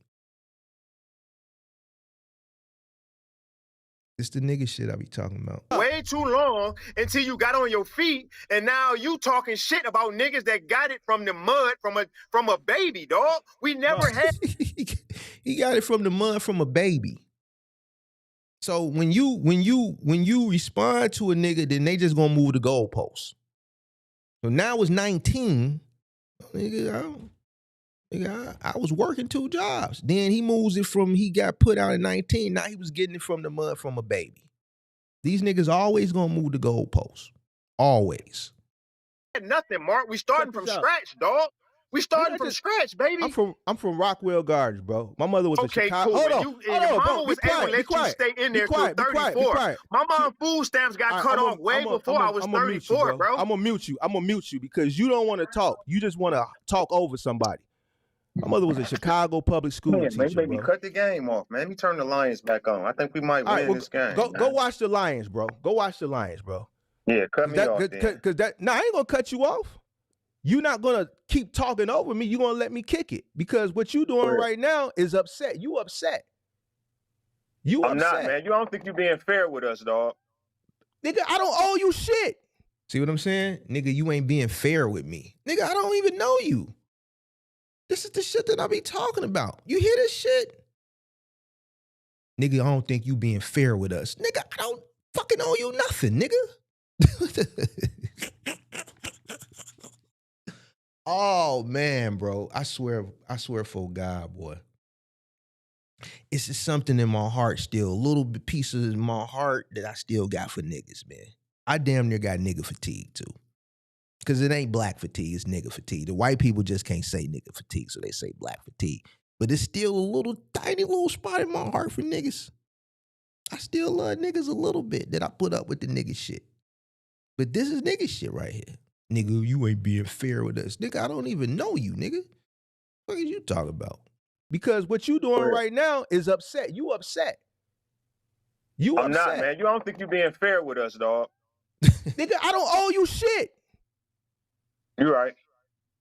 It's the nigga shit I be talking about. Way too long until you got on your feet, and now you talking shit about niggas that got it from the mud from a baby, dog. We never had... He got it from the mud from a baby. So when you respond to a nigga, then they just gonna move the goalposts. So now it's 19. Nigga, I was working 2 jobs. Then he moves it from, he got put out at 19. Now he was getting it from the mud from a baby. These niggas always gonna move the goalposts. Always. Nothing, Mark. We starting from scratch, dog. We starting from scratch, baby. I'm from Rockwell Gardens, bro. My mother was a Chicago. Cool. Hold on, your mama was able to let you stay in there till 34. My mom food stamps got cut off way before I was 34, bro. I'm gonna mute you because you don't want to talk. You just want to talk over somebody. My mother was a Chicago public school teacher, baby, cut the game off, man. Let me turn the Lions back on. I think we might win this game. Go watch the Lions, bro. Go watch the Lions, bro. Yeah, cut me off. I ain't gonna cut you off. You're not gonna keep talking over me. You're gonna let me kick it because what you doing right now is upset. You upset. I'm not, man. You don't think you being fair with us, dog. Nigga, I don't owe you shit. See what I'm saying? Nigga, you ain't being fair with me. Nigga, I don't even know you. This is the shit that I be talking about. You hear this shit? Nigga, I don't think you being fair with us. Nigga, I don't fucking owe you nothing, nigga. Oh, man, bro. I swear for God, boy. It's just something in my heart still, a little bit piece of my heart that I still got for niggas, man. I damn near got nigga fatigue, too. Because it ain't black fatigue, it's nigga fatigue. The white people just can't say nigga fatigue, so they say black fatigue. But it's still a little tiny little spot in my heart for niggas. I still love niggas a little bit that I put up with the nigga shit. But this is nigga shit right here. Nigga, you ain't being fair with us. Nigga, I don't even know you, nigga. What are you talking about? Because what you doing right now is upset. You upset. I'm not, man. You don't think you being fair with us, dog. Nigga, I don't owe you shit. You're right.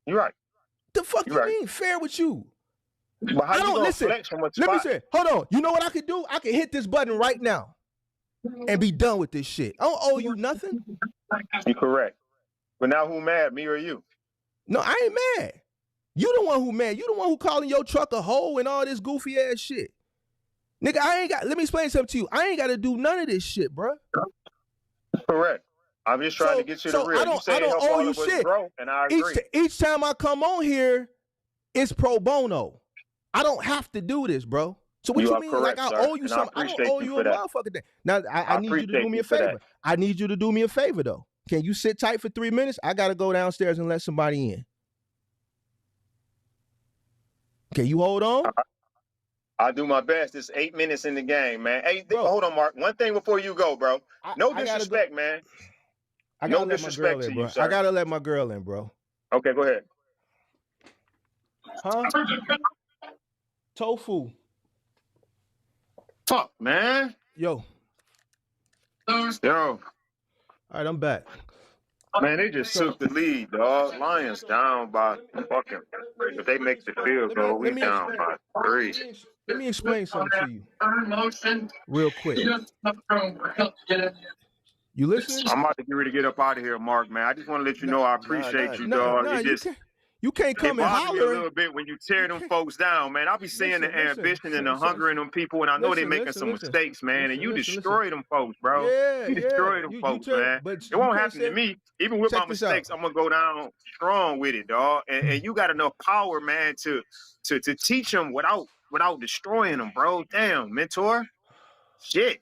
You're right. The fuck you mean fair with you? But how you gonna flex from a spot? Let me say, hold on. You know what I could do? I can hit this button right now and be done with this shit. I don't owe you nothing. You're correct. But now who mad, me or you? No, I ain't mad. You the one who mad. You the one who calling your truck a hoe and all this goofy ass shit. Nigga, let me explain something to you. I ain't got to do none of this shit, bro. Correct. I'm just trying to get you the real. I don't owe you shit. Bro, and I agree. Each time I come on here, it's pro bono. I don't have to do this, bro. So what you mean? Correct, like I sir. owe you something? I don't owe you a motherfucking thing. Now I need you to do me a favor. I need you to do me a favor though. Can you sit tight for 3 minutes? I gotta go downstairs and let somebody in. Can you hold on? I'll do my best. It's 8 minutes in the game, man. Hey, hold on, Mark. One thing before you go, bro. No disrespect, man. No disrespect to you, sir. I gotta let my girl in, bro. Okay, go ahead. Huh? Tofu. Fuck, man. Yo. All right, I'm back. Man, they just took the lead, dog. Lions down by fucking. If they make the field goal, we down by 3. Let me explain something to you real quick. You listening? I'm about to get ready to get up out of here, Mark, man. I just want to let you know I appreciate you, dog. You can't come and holler a little bit when you tear them folks down, man. I'll be seeing the ambition and the hunger in them people, and I know they're making some mistakes, man. And you destroy them folks, bro. You destroy them folks, man. It won't happen to me. Even with my mistakes, I'm gonna go down strong with it, dog. And you got enough power, man, to teach them without destroying them, bro. Damn, mentor. Shit.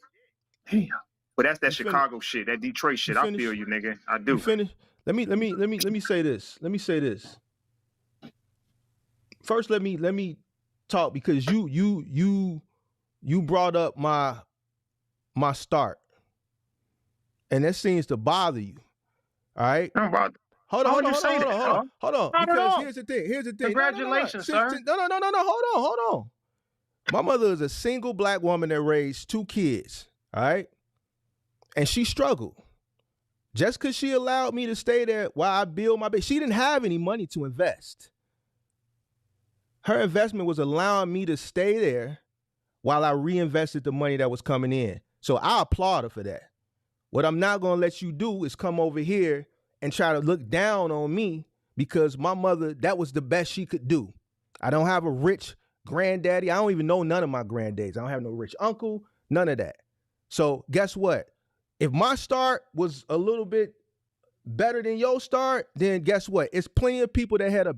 Damn. But that's that Chicago shit, that Detroit shit. I feel you, nigga. I do. You finish? Let me say this. Let me say this. First, let me talk because you brought up my start, and that seems to bother you. All right. Hold on. Because here's the thing. Congratulations, sir. No. Hold on. My mother is a single black woman that raised 2 kids. All right, and she struggled. Just because she allowed me to stay there while I build my base, she didn't have any money to invest. Her investment was allowing me to stay there while I reinvested the money that was coming in. So I applaud her for that. What I'm not going to let you do is come over here and try to look down on me because my mother, that was the best she could do. I don't have a rich granddaddy. I don't even know none of my granddads. I don't have no rich uncle, none of that. So guess what? If my start was a little bit better than your start, then guess what? It's plenty of people that had a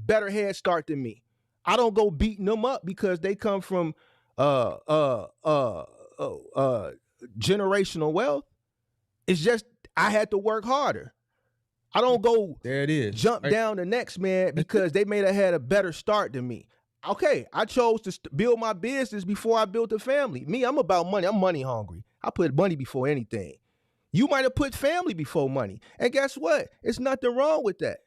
better head start than me. I don't go beating them up because they come from generational wealth. It's just I had to work harder. I don't go jump down the next man because they may have had a better start than me. Okay, I chose to build my business before I built a family. Me, I'm about money. I'm money hungry. I put money before anything. You might have put family before money. And guess what? It's nothing wrong with that.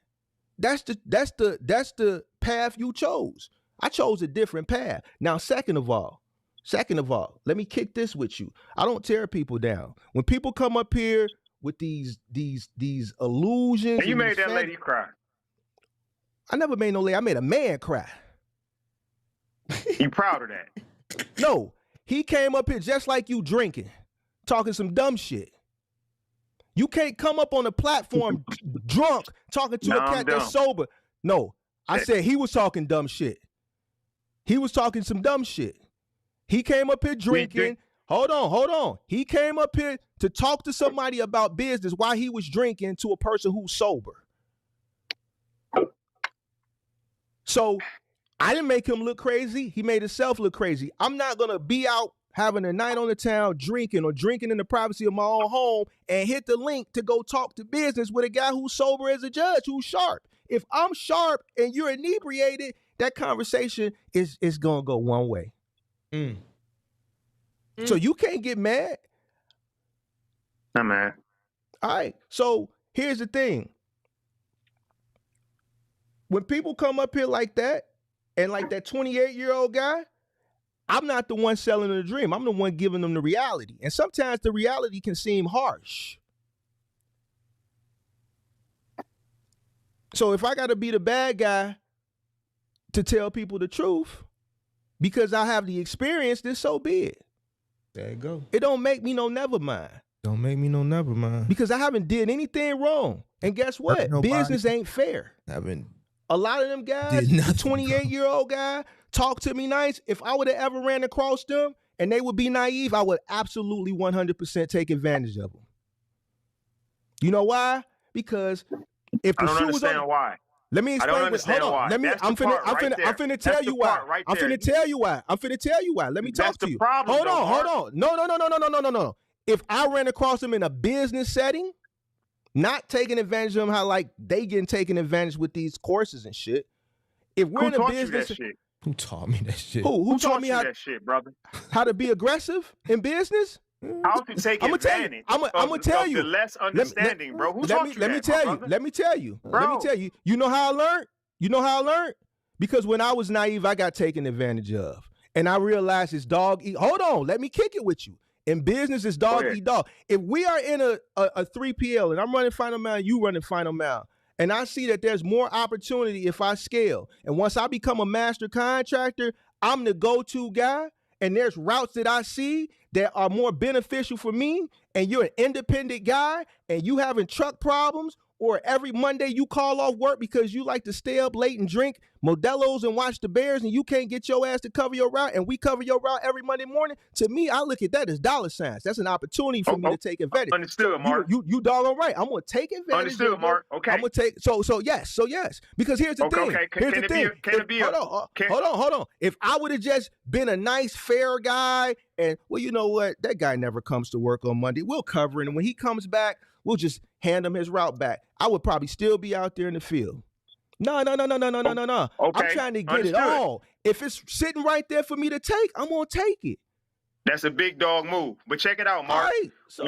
That's the path you chose. I chose a different path. Now, second of all, let me kick this with you. I don't tear people down. When people come up here with these illusions. And you made that lady cry. I never made no lady. I made a man cry. You proud of that? No. He came up here just like you drinking, talking some dumb shit. You can't come up on a platform drunk talking to a cat that's sober. No, I said he was talking dumb shit. He was talking some dumb shit. He came up here drinking. Hold on. He came up here to talk to somebody about business while he was drinking to a person who's sober. So I didn't make him look crazy. He made himself look crazy. I'm not going to be out having a night on the town drinking in the privacy of my own home and hit the link to go talk to business with a guy who's sober as a judge, who's sharp. If I'm sharp and you're inebriated, that conversation is going to go one way. So you can't get mad. I'm mad. All right. So here's the thing. When people come up here like that, and like that 28-year-old guy, I'm not the one selling them the dream. I'm the one giving them the reality. And sometimes the reality can seem harsh. So if I got to be the bad guy to tell people the truth because I have the experience, then so be it. There you go. It don't make me no never mind. Don't make me no never mind. Because I haven't did anything wrong. And guess what? Business ain't fair. A lot of them guys, the 28-year-old guy, talk to me nice. If I would have ever ran across them and they would be naive, I would absolutely 100% take advantage of them. You know why? Because if the shoe was on, why. Let me explain. Hold on. Let me. I'm finna tell you why. I'm finna tell you why. Let me talk to you. Hold on. No. If I ran across them in a business setting, not taking advantage of them, how like they getting taken advantage with these courses and shit. If we're in a business, who taught me that shit? Who taught me that shit, brother? How to be aggressive in business? How to take advantage? I'm gonna tell you. The less understanding, bro. Who taught you that? Let me tell you. You know how I learned? Because when I was naive, I got taken advantage of, and I realized it's dog eat. Hold on, let me kick it with you. In business, it's dog eat dog. If we are in a 3PL and I'm running final mile, you running final mile, and I see that there's more opportunity if I scale, and once I become a master contractor, I'm the go-to guy, and there's routes that I see that are more beneficial for me, and you're an independent guy, and you having truck problems, or every Monday you call off work because you like to stay up late and drink Modelo's and watch the Bears and you can't get your ass to cover your route and we cover your route every Monday morning. To me, I look at that as dollar signs. That's an opportunity for me to take advantage. Understood, Mark. You doggone right. I'm going to take advantage. Understood, Mark. Okay. I'm going to take, so yes. Because here's the thing. Here's the thing. Hold on. If I would have just been a nice, fair guy and, well, you know what? That guy never comes to work on Monday. We'll cover it. And when he comes back, we'll just hand him his route back. I would probably still be out there in the field. No. Okay. I'm trying to get it all. If it's sitting right there for me to take, I'm going to take it. That's a big dog move. But check it out, Mark. Right. So,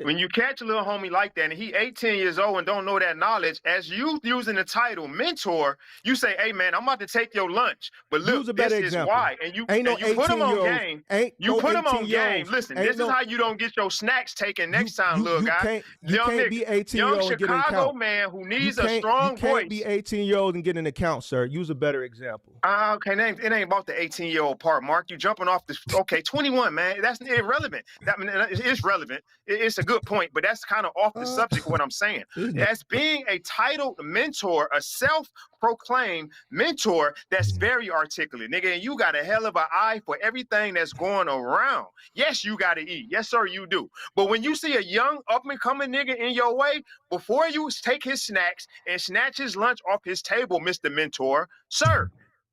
when you catch a little homie like that and he 18 years old and don't know that knowledge, as you using the title mentor, you say, hey, man, I'm about to take your lunch. But look, this is why. And you put him on game. You put him on game. Listen, this is how you don't get your snacks taken next time, little guy. You can't be 18-year-old and get an account. Chicago man who needs a strong voice. You can't be 18-year-old and get an account, sir. Use a better example. Okay, it ain't about the 18-year-old part, Mark. You jumping off the, 21, man. That's irrelevant. It's relevant. It's a good point, but that's kind of off the subject of what I'm saying. As being a titled mentor, a self-proclaimed mentor, that's very articulate, nigga, and you got a hell of an eye for everything that's going around. Yes, you got to eat. Yes, sir, you do. But when you see a young up-and-coming nigga in your way, before you take his snacks and snatch his lunch off his table, Mr. Mentor, sir,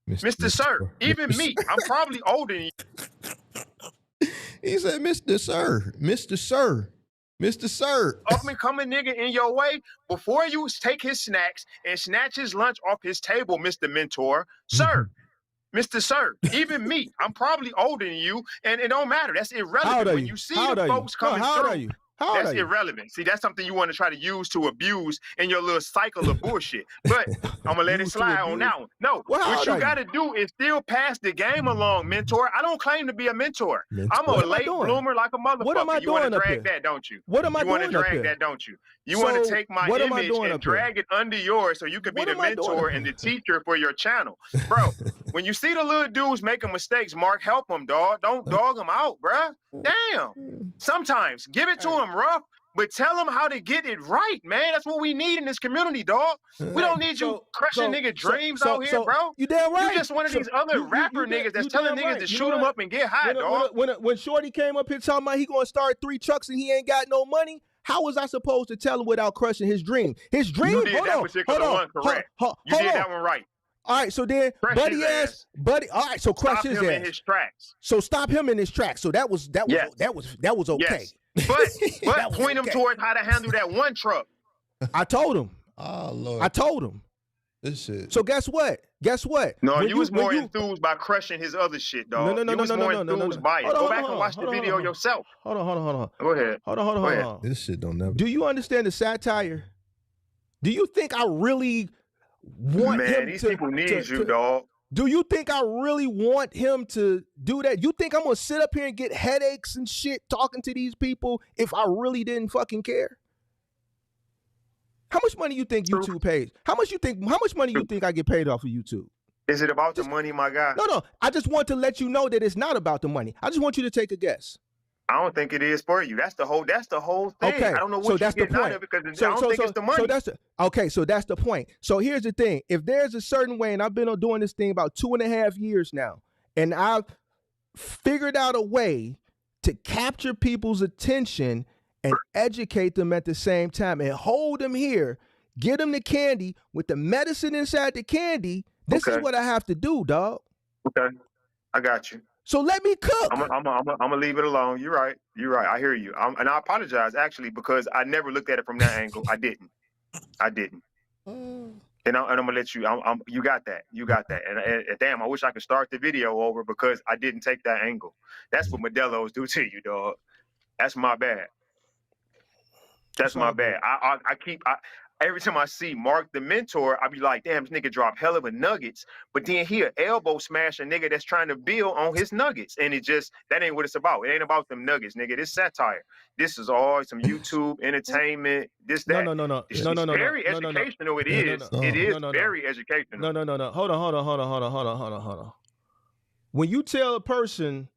Mr. Sir, even me, I'm probably older than you. He said, Mr. Sir. Up-and-coming nigga in your way, before you take his snacks and snatch his lunch off his table, Mr. Mentor, sir, Mr. Sir, even me, I'm probably older than you, and it don't matter. That's irrelevant. When you see the folks coming through, that's irrelevant. See, that's something you want to try to use to abuse in your little cycle of bullshit. But I'm going to let it slide on that one. No, what you got to do is still pass the game along, mentor. I don't claim to be a mentor. I'm a late bloomer like a motherfucker. What am I doing up here? You want to drag that, don't you? What am I doing up here? You want to drag that, don't you? You want to take my image and drag it under yours so you can be the mentor and the teacher for your channel. Bro, when you see the little dudes making mistakes, Mark, help them, dog. Don't dog them out, bruh. Damn. Sometimes give it to them rough, but tell them how to get it right, man. That's what we need in this community, dog. We don't need you crushing nigga dreams out here, bro. You damn right. You just one of these other rapper niggas that's telling niggas to shoot them up and get high, dog. When Shorty came up here talking about he gonna start 3 trucks and he ain't got no money, how was I supposed to tell him without crushing his dream? His dream. You did that particular one correct. You did that one right. All right, so then Buddy ass. All right, so crush his ass. Stop him in his tracks. So stop him in his tracks. So that was okay. Yes. But point him towards how to handle that one truck. I told him. Oh Lord. I told him. This shit. So guess what? No, you was more enthused by crushing his other shit, dog. No. You was more enthused by it. Go back and watch the video yourself. Hold on. Go ahead. Hold on. This shit don't never. Do you understand the satire? Do you think I really want him to? Man, these people need you, dog. Do you think I really want him to do that? You think I'm gonna sit up here and get headaches and shit talking to these people if I really didn't fucking care? How much money you think YouTube pays? How much money you think I get paid off of YouTube? Is it about the money, my guy? No. I just want to let you know that it's not about the money. I just want you to take a guess. I don't think it is for you. That's the whole thing. Okay. I don't know what so you're that's the getting point. out of it because I don't think it's the money. So that's the point. So here's the thing. If there's a certain way, and I've been doing this thing about 2.5 years now, and I've figured out a way to capture people's attention and educate them at the same time and hold them here, get them the candy with the medicine inside the candy. This is what I have to do, dog. Okay. I got you. So let me cook. I'm gonna leave it alone. You're right. I hear you. And I apologize actually because I never looked at it from that angle. I didn't. And I'm gonna let you. You got that. And damn, I wish I could start the video over because I didn't take that angle. That's what Modelo's do to you, dog. That's my bad. Every time I see Mark the Mentor, I be like, damn, this nigga drop hell of a nuggets. But then he an elbow smash a nigga that's trying to build on his nuggets. And that ain't what it's about. It ain't about them nuggets, nigga. This satire. This is all some YouTube entertainment. This, that. No. It's very educational. It is. It is very educational. No. Hold on. When you tell a person,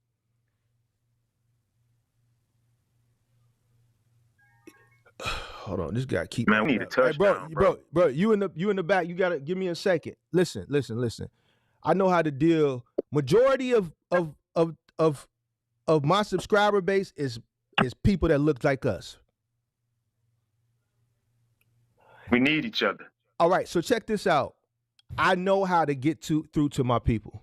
hold on, this guy keep. Man, we need a touchdown, bro. You in the back. You gotta give me a second. Listen. I know how to deal. Majority of my subscriber base is people that look like us. We need each other. All right, so check this out. I know how to get through to my people.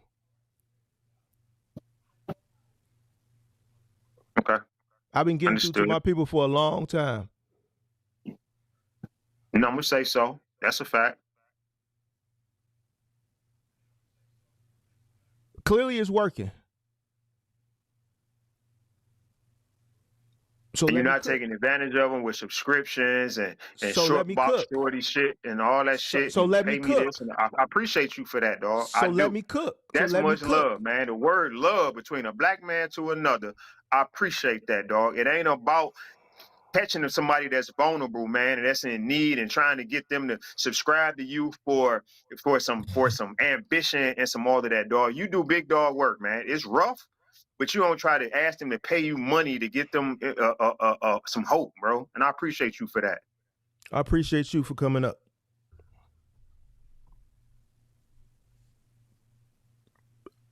Okay. I've been getting through to my people for a long time. No, I'm gonna say so. That's a fact. Clearly, it's working. So and you're not taking advantage of them with subscriptions and short box shorty shit and all that shit. So let me cook. I appreciate you for that, dog. So let me cook. That's much love, man. The word love between a black man to another. I appreciate that, dog. It ain't about catching somebody that's vulnerable, man, and that's in need and trying to get them to subscribe to you for some ambition and some all of that, dog. You do big dog work, man. It's rough, but you don't try to ask them to pay you money to get them some hope, bro. And I appreciate you for that. I appreciate you for coming up.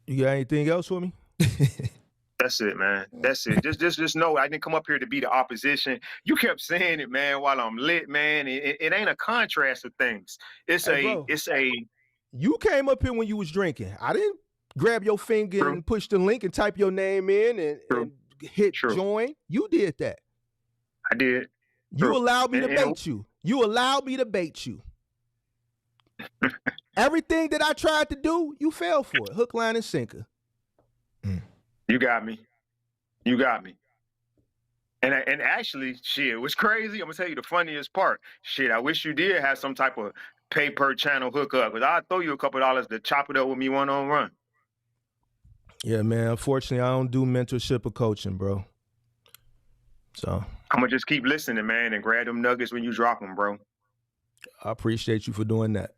You got anything else for me? That's it, man. That's it. Just know I didn't come up here to be the opposition. You kept saying it, man, while I'm lit, man. It ain't a contrast of things. It's a. You came up here when you was drinking. I didn't grab your finger and push the link and type your name in and hit join. You did that. I did. You allowed me to bait you. You allowed me to bait you. Everything that I tried to do, you fell for it. Hook, line, and sinker. You got me. And actually, shit, what's crazy, I'm going to tell you the funniest part. Shit, I wish you did have some type of pay per channel hookup, because I'll throw you a couple dollars to chop it up with me one-on-one. Yeah, man. Unfortunately, I don't do mentorship or coaching, bro. So I'm going to just keep listening, man, and grab them nuggets when you drop them, bro. I appreciate you for doing that.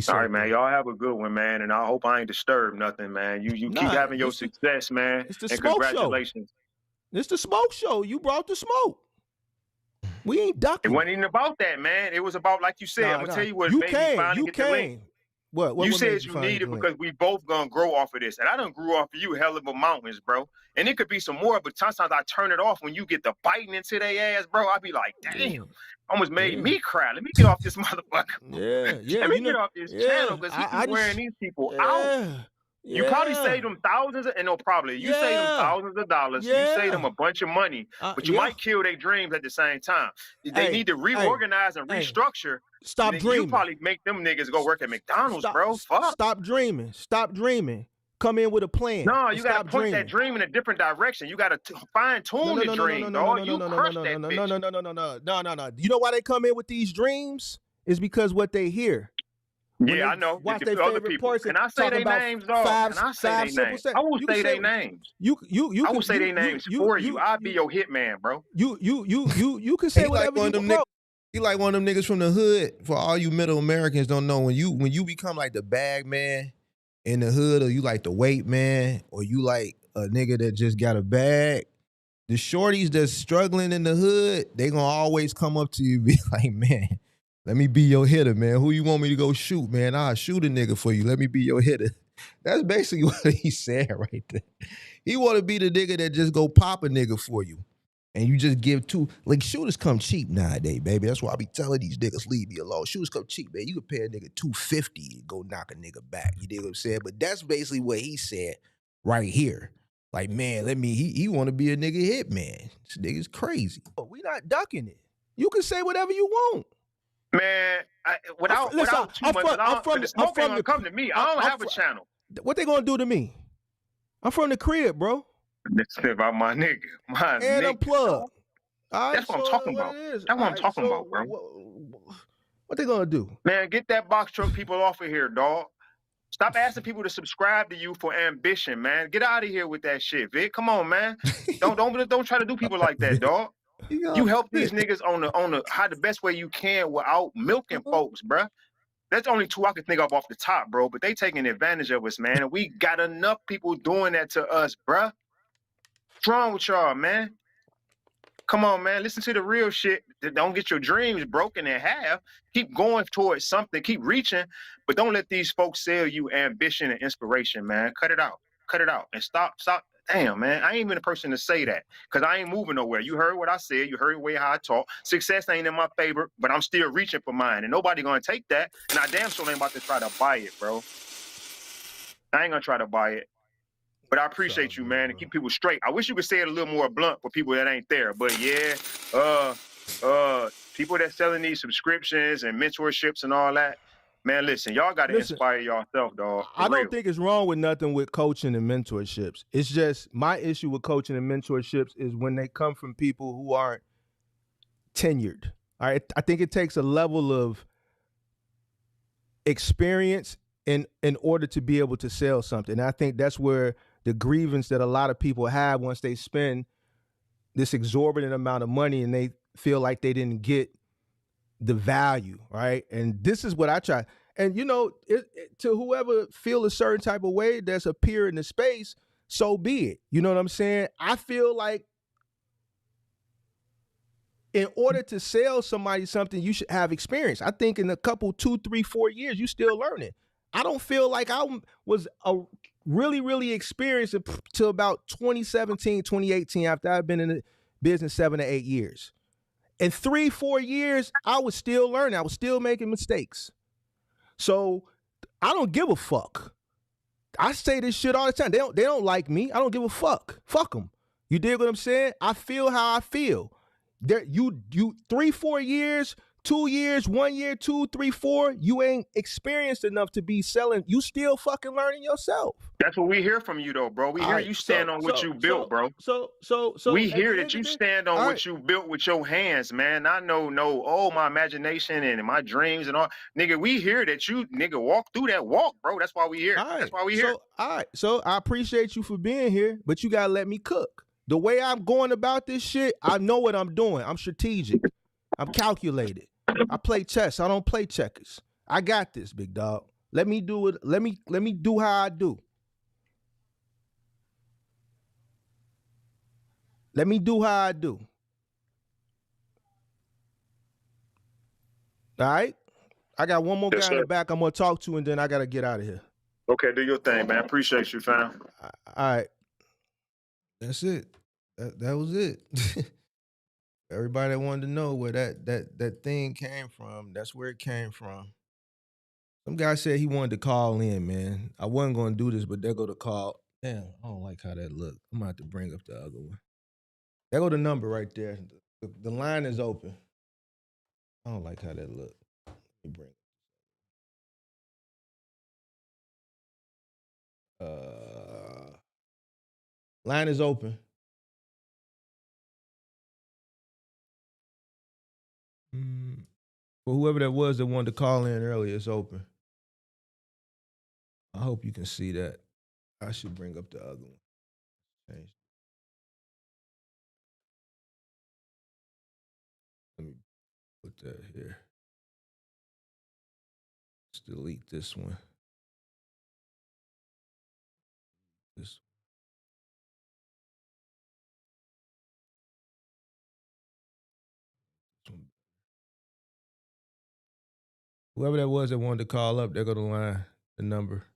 All right, man. Y'all have a good one, man. And I hope I ain't disturbed nothing, man. You keep having your success, man. It's the and smoke congratulations. Show. It's the smoke show. You brought the smoke. We ain't It ducking. wasn't even about that, man. It was about, like you said, I'm going to tell you what made me finally get the link. What you said made you finally need it get the because we both going to grow off of this. And I done grew off of you hell of a mountains, bro. And it could be some more, but sometimes I turn it off when you get the biting into their ass, bro. I be like, damn, almost made me cry. Let me get off this motherfucker. Yeah. Let me get off this channel because he keep wearing these people out. You probably saved them thousands of, and no, probably you saved them thousands of dollars. You saved them a bunch of money, but you might kill their dreams at the same time. They need to reorganize and restructure. Stop dreaming. You probably make them niggas go work at McDonald's, bro. Fuck. Stop dreaming. Stop dreaming. Come in with a plan. No, you gotta point that dream in a different direction. You gotta fine tune the dream, dog. You crush that bitch. No. You know why they come in with these dreams? Is because what they hear. Yeah, I know. Watch their favorite person. Can I say their names, dog? Can I say their names? I will say their names. I will say their names for you. I'll be your hitman, bro. You can say whatever you want. He like one of them niggas from the hood. For all you middle Americans don't know, when you become like the bag man in the hood, or you like the weight man, or you like a nigga that just got a bag, the shorties that's struggling in the hood, they gonna always come up to you and be like, man, let me be your hitter, man. Who you want me to go shoot, man? I'll shoot a nigga for you. Let me be your hitter. That's basically what he said right there. He want to be the nigga that just go pop a nigga for you. And you just give two, like shooters come cheap nowadays, baby. That's why I be telling these niggas, leave me alone. Shooters come cheap, man. You can pay a nigga $250 and go knock a nigga back. You dig what I'm saying? But that's basically what he said right here. Like, man, he want to be a nigga hit, man. This nigga's crazy. We not ducking it. You can say whatever you want. Man, without too much, the smoke ain't gonna come to me. I don't have a channel. What they gonna do to me? I'm from the crib, bro. This is about my nigga. And I'm plugged. That's what I'm talking about. That's what I'm talking about, bro. What they gonna do? Man, get that box truck people off of here, dog. Stop asking people to subscribe to you for ambition, man. Get out of here with that shit, Vic. Come on, man. Don't try to do people like that, dog. You help these niggas on the how the best way you can without milking folks, bruh. That's only two I can think of off the top, bro. But they taking advantage of us, man. And we got enough people doing that to us, bruh. What's wrong with y'all, man? Come on, man. Listen to the real shit. Don't get your dreams broken in half. Keep going towards something. Keep reaching. But don't let these folks sell you ambition and inspiration, man. Cut it out. Cut it out. And stop. Damn, man. I ain't even a person to say that because I ain't moving nowhere. You heard what I said. You heard the way how I talk. Success ain't in my favor, but I'm still reaching for mine. And nobody going to take that. And I damn sure ain't about to try to buy it, bro. I ain't going to try to buy it. But I appreciate you, man, and keep people straight. I wish you could say it a little more blunt for people that ain't there. But yeah, people that selling these subscriptions and mentorships and all that, man, listen, y'all got to inspire yourself, dog. I don't think it's wrong with nothing with coaching and mentorships. It's just my issue with coaching and mentorships is when they come from people who aren't tenured. All right, I think it takes a level of experience in order to be able to sell something. And I think that's where the grievance that a lot of people have once they spend this exorbitant amount of money and they feel like they didn't get the value, right? And this is what I try. And, you know, to whoever feel a certain type of way that's a peer in the space, so be it. You know what I'm saying? I feel like in order to sell somebody something, you should have experience. I think in a couple, 2, 3, 4 years, you still learning. I don't feel like I was really, really experienced until about 2017, 2018, after I've been in the business 7 to 8 years. In 3, 4 years, I was still learning. I was still making mistakes. So I don't give a fuck. I say this shit all the time. They don't like me. I don't give a fuck. Fuck them. You dig what I'm saying? I feel how I feel. There, you 3, 4 years, 2 years, 1 year, 2, 3, 4, you ain't experienced enough to be selling. You still fucking learning yourself. That's what we hear from you, though, bro. We hear you stand on what you built, bro. So we hear that you stand on what you built with your hands, man. I know, my imagination and my dreams and all. Nigga, we hear that you, walk through that walk, bro. That's why we here. That's why we here. All right. So I appreciate you for being here, but you got to let me cook. The way I'm going about this shit, I know what I'm doing. I'm strategic. I'm calculated. I play chess. I don't play checkers. I got this, big dog. Let me do it. Let me do how I do. Let me do how I do. All right? I got one more Yes, guy in sir. the back I'm going to talk to, and then I got to get out of here. Okay, do your thing, man. Appreciate you, fam. All right. That's it. That was it. Everybody that wanted to know where that thing came from, that's where it came from. Some guy said he wanted to call in, man. I wasn't going to do this, but there go the call. Damn, I don't like how that looked. I'm going to have to bring up the other one. There go the number right there. The line is open. I don't like how that looked. Let me bring it. Line is open. For whoever that was that wanted to call in earlier, it's open. I hope you can see that. I should bring up the other one. Change. Let me put that here. Let's delete this one. This one. Whoever that was that wanted to call up, there go the line, the number.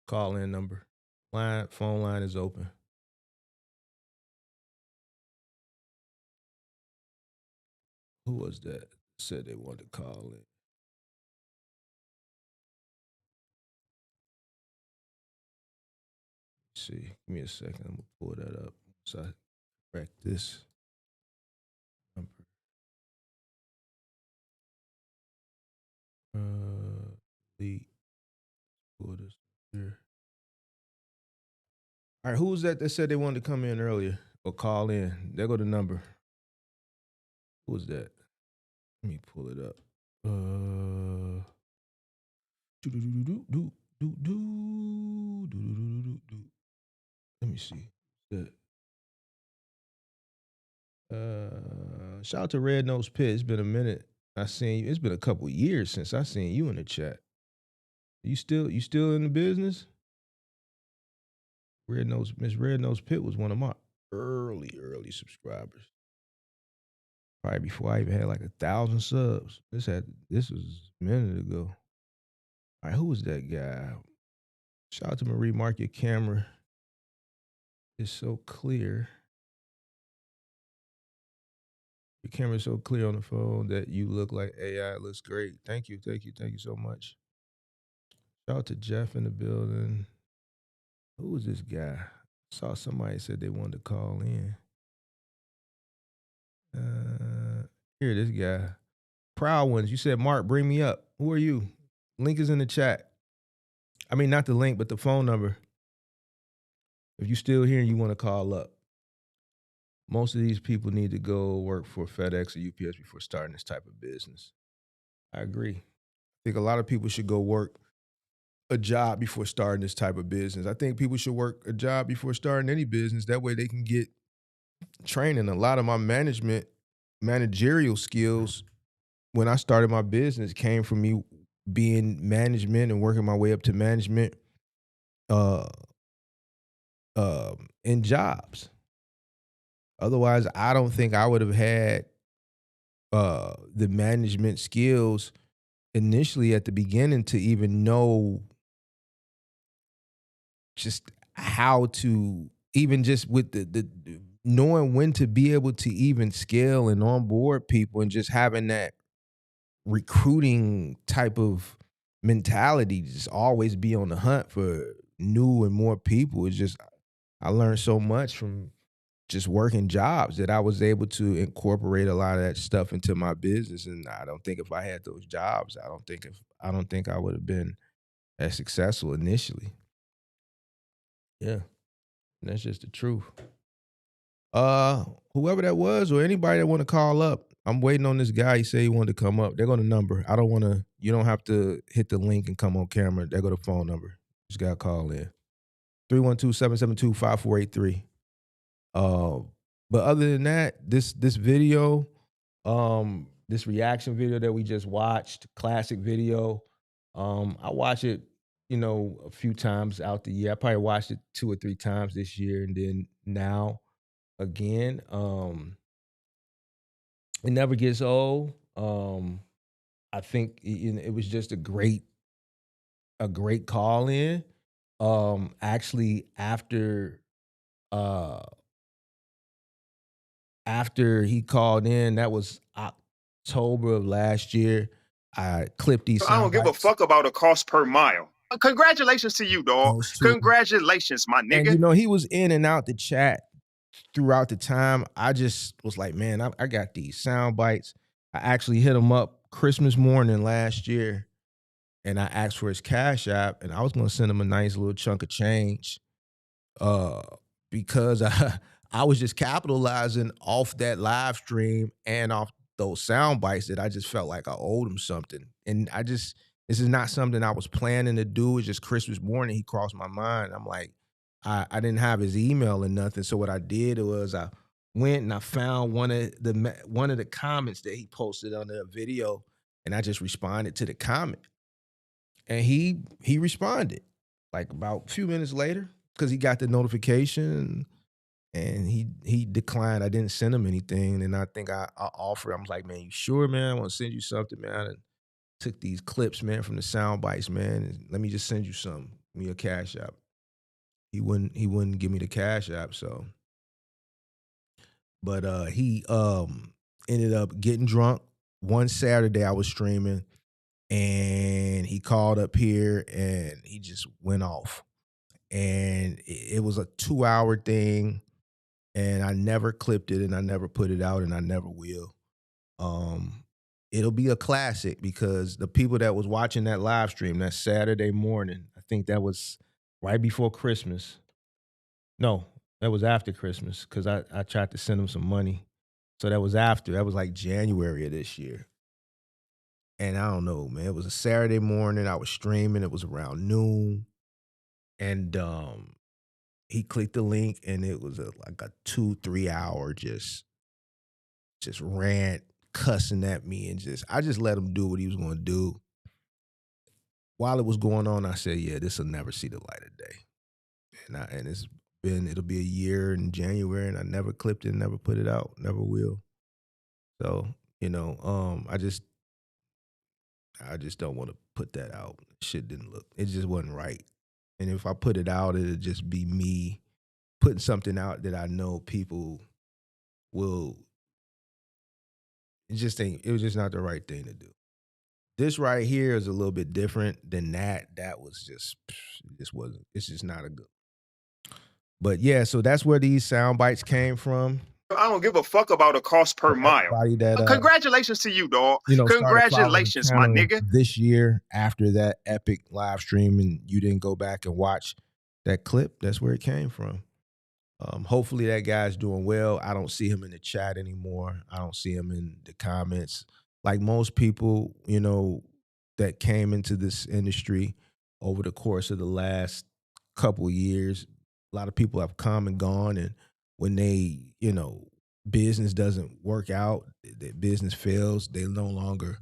Call in number. Phone line is open. Who was that? Said they wanted to call in. Let's see, give me a second. I'm gonna pull that up. So I correct this number. Delete. Pull this here. All right, who was that said they wanted to come in earlier or call in? There go the number. Who was that? Let me pull it up. Let me see. Shout out to Red Nose Pit. It's been a minute. I seen you. It's been a couple years since I seen you in the chat. You still in the business? Miss Red Nose Pit was one of my early subscribers. Probably before I even had like 1,000 subs. This was a minute ago. All right, who was that guy? Shout out to Marie. Mark your camera. It's so clear. Your camera's so clear on the phone that you look like AI. It looks great. Thank you so much. Shout out to Jeff in the building. Who was this guy? Saw somebody said they wanted to call in. Here, this guy. Proud Ones. You said, Mark, bring me up. Who are you? Link is in the chat. I mean, not the link, but the phone number. If you're still here and you want to call up. Most of these people need to go work for FedEx or UPS before starting this type of business. I agree. I think a lot of people should go work a job before starting this type of business. I think people should work a job before starting any business. That way they can get training. A lot of my managerial skills when I started my business came from me being management and working my way up to management in jobs. Otherwise, I don't think I would have had the management skills initially at the beginning to even know just how to, even just with the knowing when to be able to even scale and onboard people and just having that recruiting type of mentality, just always be on the hunt for new and more people. It's just, I learned so much from just working jobs that I was able to incorporate a lot of that stuff into my business. And I don't think if I had those jobs, I don't think I would have been as successful initially. Yeah. And that's just the truth. Whoever that was or anybody that want to call up, I'm waiting on this guy. He said he wanted to come up. They're going to number. You don't have to hit the link and come on camera. They go to phone number. Just got to call in. 312-772-5483. But other than that, this video, this reaction video that we just watched, classic video, I watch it, you know, a few times out the year. I probably watched it 2 or 3 times this year, and then now again. It never gets old. I think it was just a great call in. Actually, after he called in, that was October of last year. I clipped these. I don't give a fuck about a cost per mile. Congratulations to you, dog. Congratulations, my nigga. And you know, he was in and out the chat throughout the time. I just was like, man, I got these sound bites. I actually hit him up Christmas morning last year, and I asked for his Cash App, and I was gonna send him a nice little chunk of change, because I was just capitalizing off that live stream and off those sound bites that I just felt like I owed him something. And this is not something I was planning to do. It's just Christmas morning, he crossed my mind. I'm like, I didn't have his email or nothing. So what I did was I went and I found one of the comments that he posted on the video, and I just responded to the comment. And he responded like about a few minutes later, because he got the notification, and he declined. I didn't send him anything. And I think I offered. I was like, man, you sure, man? I want to send you something, man. And took these clips, man, from the sound bites, man. And let me just send you something. Give me a Cash App. He wouldn't give me the Cash App. So, but he ended up getting drunk one Saturday. I was streaming, and he called up here, and he just went off. And it was a 2-hour thing, and I never clipped it, and I never put it out, and I never will. It'll be a classic, because the people that was watching that live stream that Saturday morning, I think that was right before Christmas. No, that was after Christmas, because I tried to send them some money. So that was after. That was like January of this year. And I don't know, man. It was a Saturday morning. I was streaming. It was around noon. And he clicked the link, and it was like a 2-3 hour just rant, cussing at me, and I just let him do what he was going to do. While it was going on, I said, yeah, this will never see the light of day. And it'll be a year in January, and I never clipped it, never put it out, never will. So, you know, I just don't want to put that out. Shit it just wasn't right. And if I put it out, it'll just be me putting something out that I know people will. It was just not the right thing to do. This right here is a little bit different than that. That was it's just not a good. But yeah, so that's where these sound bites came from. I don't give a fuck about a cost per mile. Congratulations to you, dog. You know, congratulations, my nigga. This year, after that epic live stream, and you didn't go back and watch that clip, that's where it came from. Hopefully that guy's doing well. I don't see him in the chat anymore. I don't see him in the comments. Like most people, you know, that came into this industry over the course of the last couple of years, a lot of people have come and gone. And when they, you know, business doesn't work out, that business fails, they no longer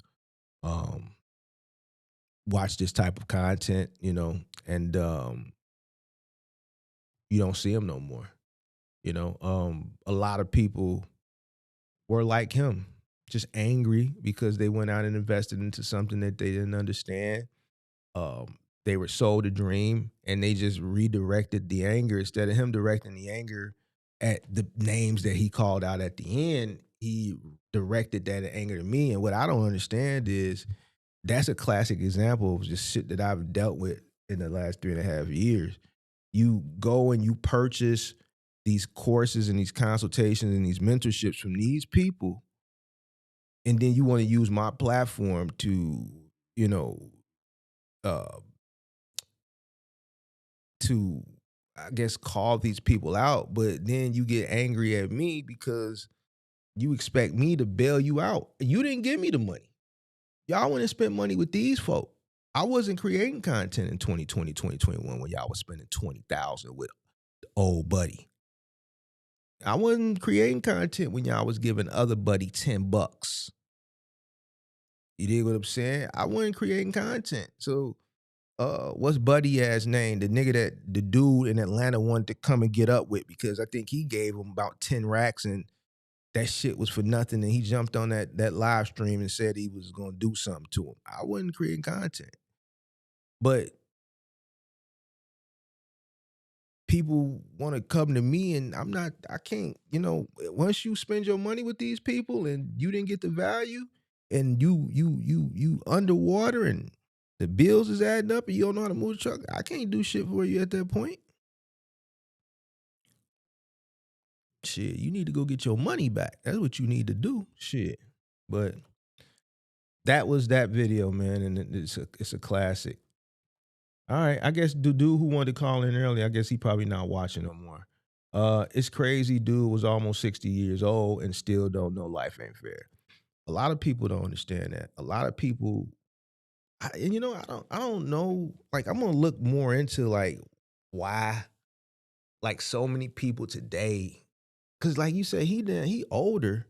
watch this type of content, you know, and you don't see them no more. You know, a lot of people were like him, just angry because they went out and invested into something that they didn't understand. They were sold a dream, and they just redirected the anger. Instead of him directing the anger at the names that he called out at the end, he directed that anger to me. And what I don't understand is that's a classic example of just shit that I've dealt with in the last 3.5 years. You go and you purchase these courses and these consultations and these mentorships from these people, and then you want to use my platform to, you know, to, I guess, call these people out. But then you get angry at me because you expect me to bail you out. You didn't give me the money. Y'all went and spent money with these folk. I wasn't creating content in 2020, 2021 when y'all was spending $20,000 with old buddy. I wasn't creating content when y'all was giving other buddy $10. You dig what I'm saying? I wasn't creating content. So what's Buddy ass name? The nigga that the dude in Atlanta wanted to come and get up with because I think he gave him about 10 racks and that shit was for nothing. And he jumped on that live stream and said he was gonna do something to him. I wasn't creating content. But people want to come to me and I can't, once you spend your money with these people and you didn't get the value and you underwater and the bills is adding up and you don't know how to move the truck, I can't do shit for you at that point. Shit, you need to go get your money back. That's what you need to do. Shit. But that was that video, man, and it's a classic. All right, I guess the dude who wanted to call in early, I guess he probably not watching no more. It's crazy. Dude was almost 60 years old and still don't know life ain't fair. A lot of people don't understand that. A lot of people, I don't know. Like, I'm gonna look more into like why, like so many people today, because like you said, he older,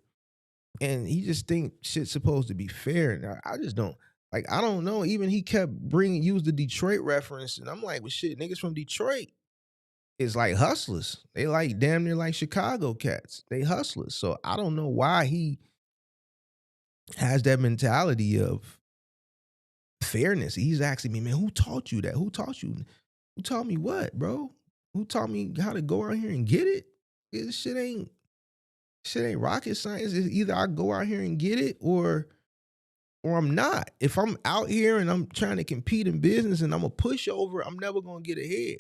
and he just think shit's supposed to be fair. And I just don't. Like, I don't know. Even he kept use the Detroit reference, and I'm like, well, shit, niggas from Detroit is like hustlers. They like damn near like Chicago cats. They hustlers. So I don't know why he has that mentality of fairness. He's asking me, man, who taught you that? Who taught you? Who taught me what, bro? Who taught me how to go out here and get it? This shit ain't rocket science. It's either I go out here and get it or I'm not. If I'm out here and I'm trying to compete in business and I'm a pushover, I'm never gonna get ahead.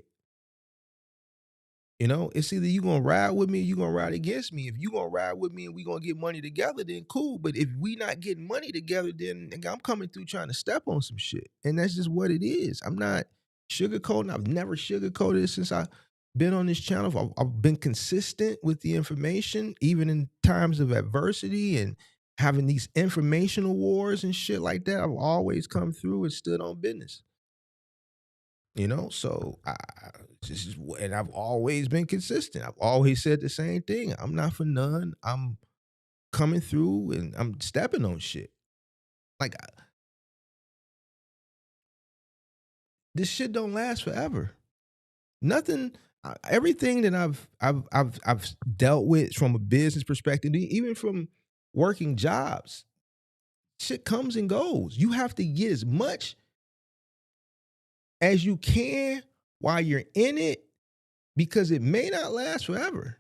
It's either you gonna ride with me or you gonna ride against me. If you gonna ride with me and we gonna get money together, then cool. But if we not getting money together, then I'm coming through trying to step on some shit. And that's just what it is. I'm not sugarcoating. I've never sugarcoated it since I've been on this channel. I've been consistent with the information, even in times of adversity and having these informational wars and shit like that. I've always come through and stood on business. So and I've always been consistent. I've always said the same thing. I'm not for none. I'm coming through and I'm stepping on shit. Like, this shit don't last forever. Nothing. Everything that I've dealt with from a business perspective, even from working jobs, shit comes and goes. You have to get as much as you can while you're in it, because it may not last forever.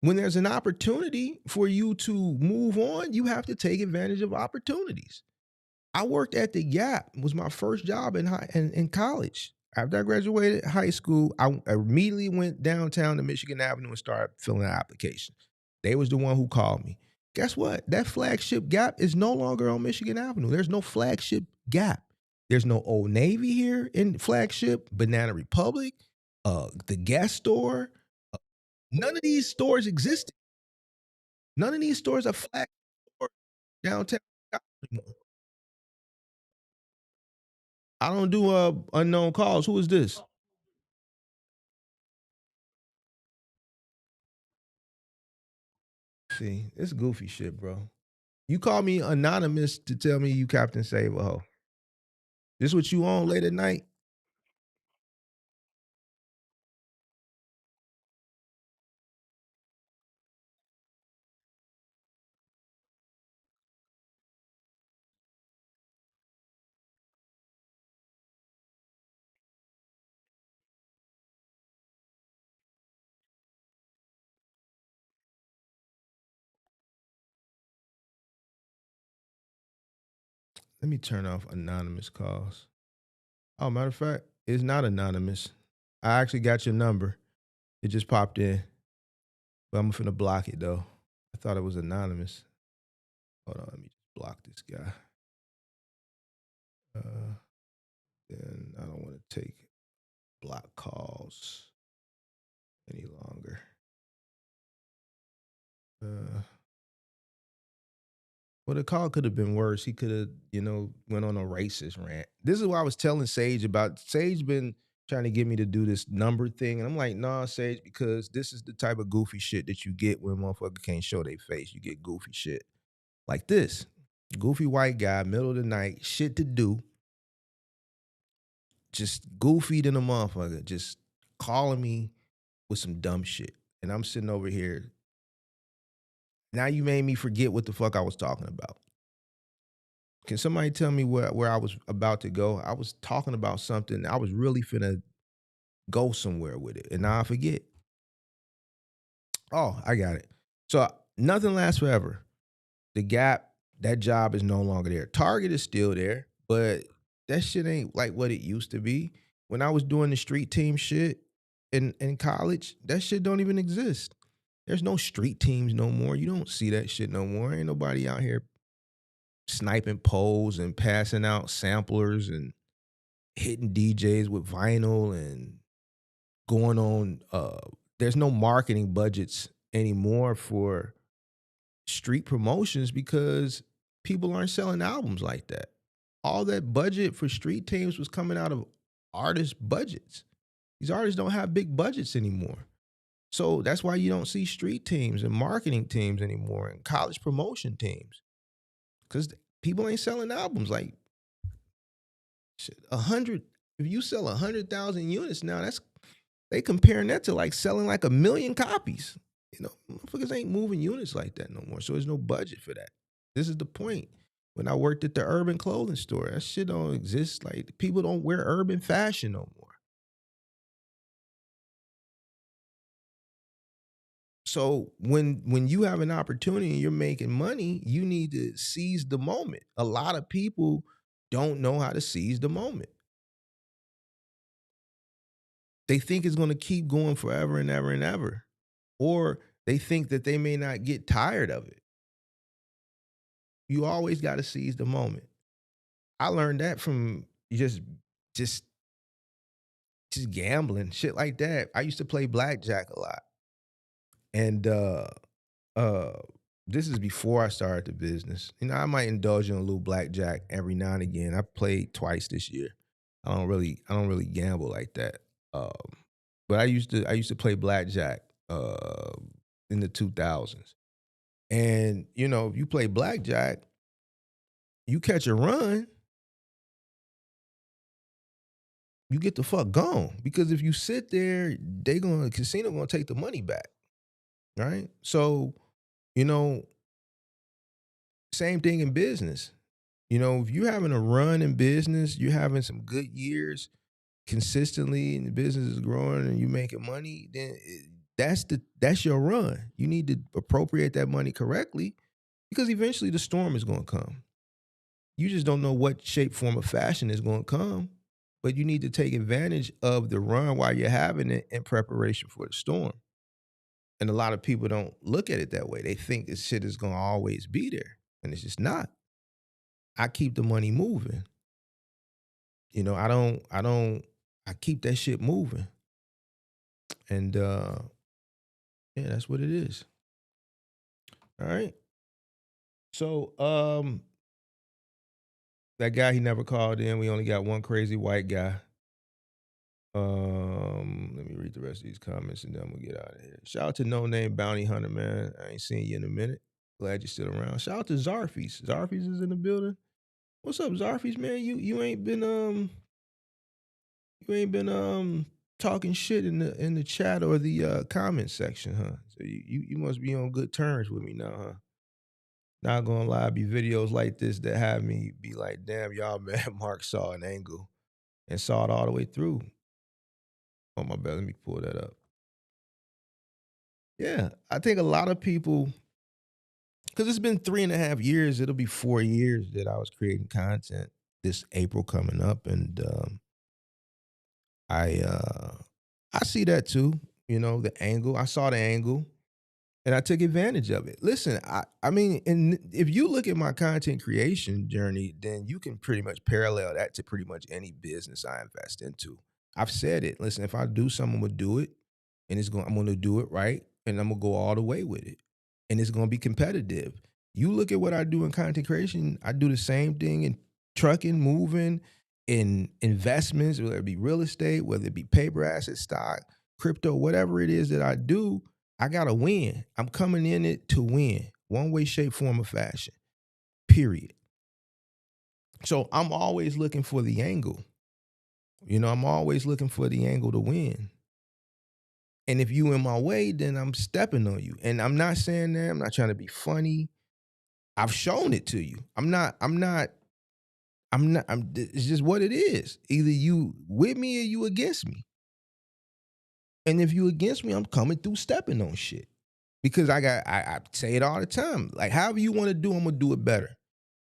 When there's an opportunity for you to move on, you have to take advantage of opportunities. I worked at the Gap. It was my first job in college. After I graduated high school, I immediately went downtown to Michigan Avenue and started filling out applications. They was the one who called me. Guess what? That flagship Gap is no longer on Michigan Avenue. There's no flagship Gap. There's no Old Navy here in flagship, Banana Republic, the Guest store. None of these stores existed. None of these stores are flagship stores downtown anymore. I don't do unknown calls. Who is this? See, it's goofy shit, bro. You call me anonymous to tell me you Captain Save a Hoe. This what you on late at night? Let me turn off anonymous calls. Oh, matter of fact, it's not anonymous. I actually got your number. It just popped in. But I'm finna block it though. I thought it was anonymous. Hold on, let me just block this guy. Then I don't want to take block calls any longer. Well, the call could have been worse. He could have, went on a racist rant. This is what I was telling Sage about. Sage been trying to get me to do this number thing. And I'm like, nah, Sage, because this is the type of goofy shit that you get when motherfucker can't show their face. You get goofy shit like this. Goofy white guy, middle of the night, shit to do. just goofy than a motherfucker, just calling me with some dumb shit. And I'm sitting over here. Now you made me forget what the fuck I was talking about. Can somebody tell me where I was about to go? I was talking about something. I was really finna go somewhere with it. And now I forget. Oh, I got it. So nothing lasts forever. The Gap, that job is no longer there. Target is still there, but that shit ain't like what it used to be. When I was doing the street team shit in college, that shit don't even exist. There's no street teams no more. You don't see that shit no more. Ain't nobody out here sniping poles and passing out samplers and hitting DJs with vinyl and going on. There's no marketing budgets anymore for street promotions because people aren't selling albums like that. All that budget for street teams was coming out of artist budgets. These artists don't have big budgets anymore. So that's why you don't see street teams and marketing teams anymore and college promotion teams. Because people ain't selling albums like shit. 100, if you sell 100,000 units now, they comparing that to like selling like 1 million copies. You know, motherfuckers ain't moving units like that no more. So there's no budget for that. This is the point. When I worked at the urban clothing store, that shit don't exist. Like people don't wear urban fashion no more. So when you have an opportunity and you're making money, you need to seize the moment. A lot of people don't know how to seize the moment. They think it's going to keep going forever and ever and ever. Or they think that they may not get tired of it. You always got to seize the moment. I learned that from just gambling, shit like that. I used to play blackjack a lot. And this is before I started the business. You know, I might indulge in a little blackjack every now and again. I played twice this year. I don't really gamble like that. But I used to play blackjack in the 2000s. And you know, if you play blackjack, you catch a run, you get the fuck gone. Because if you sit there, the casino gonna take the money back. Right? So, you know, same thing in business. You know, if you're having a run in business, you're having some good years consistently and the business is growing and you're making money, then that's your run. You need to appropriate that money correctly because eventually the storm is going to come. You just don't know what shape, form, or fashion is going to come, but you need to take advantage of the run while you're having it in preparation for the storm. And a lot of people don't look at it that way. They think this shit is going to always be there. And it's just not. I keep the money moving. You know, I keep that shit moving. And yeah, that's what it is. All right. So that guy, he never called in. We only got one crazy white guy. Let me read the rest of these comments and then I'm gonna get out of here. Shout out to No Name Bounty Hunter, man. I ain't seen you in a minute. Glad you're still around. Shout out to Zarfies. Zarfies is in the building. What's up, Zarfies, man? You ain't been talking shit in the chat or the comment section, huh? So you must be on good terms with me now, huh? Not gonna lie, be videos like this that have me be like, damn, y'all, man, Mark saw an angle and saw it all the way through. Oh, my bad. Let me pull that up. Yeah, I think a lot of people, because it's been 3.5 years, it'll be 4 years that I was creating content this April coming up. And I see that too, you know, the angle. I saw the angle and I took advantage of it. Listen, I mean, and if you look at my content creation journey, then you can pretty much parallel that to pretty much any business I invest into. I've said it. Listen, if I do something, I'm gonna do it, and I'm gonna do it right, and I'm gonna go all the way with it, and it's gonna be competitive. You look at what I do in content creation. I do the same thing in trucking, moving, in investments, whether it be real estate, whether it be paper asset, stock, crypto, whatever it is that I do. I gotta win. I'm coming in it to win, one way, shape, form, or fashion. Period. So I'm always looking for the angle. You know, I'm always looking for the angle to win. And if you in my way, then I'm stepping on you. And I'm not saying that. I'm not trying to be funny. I've shown it to you. It's just what it is. Either you with me or you against me. And if you against me, I'm coming through stepping on shit. Because I say it all the time. Like, however you want to do, I'm going to do it better.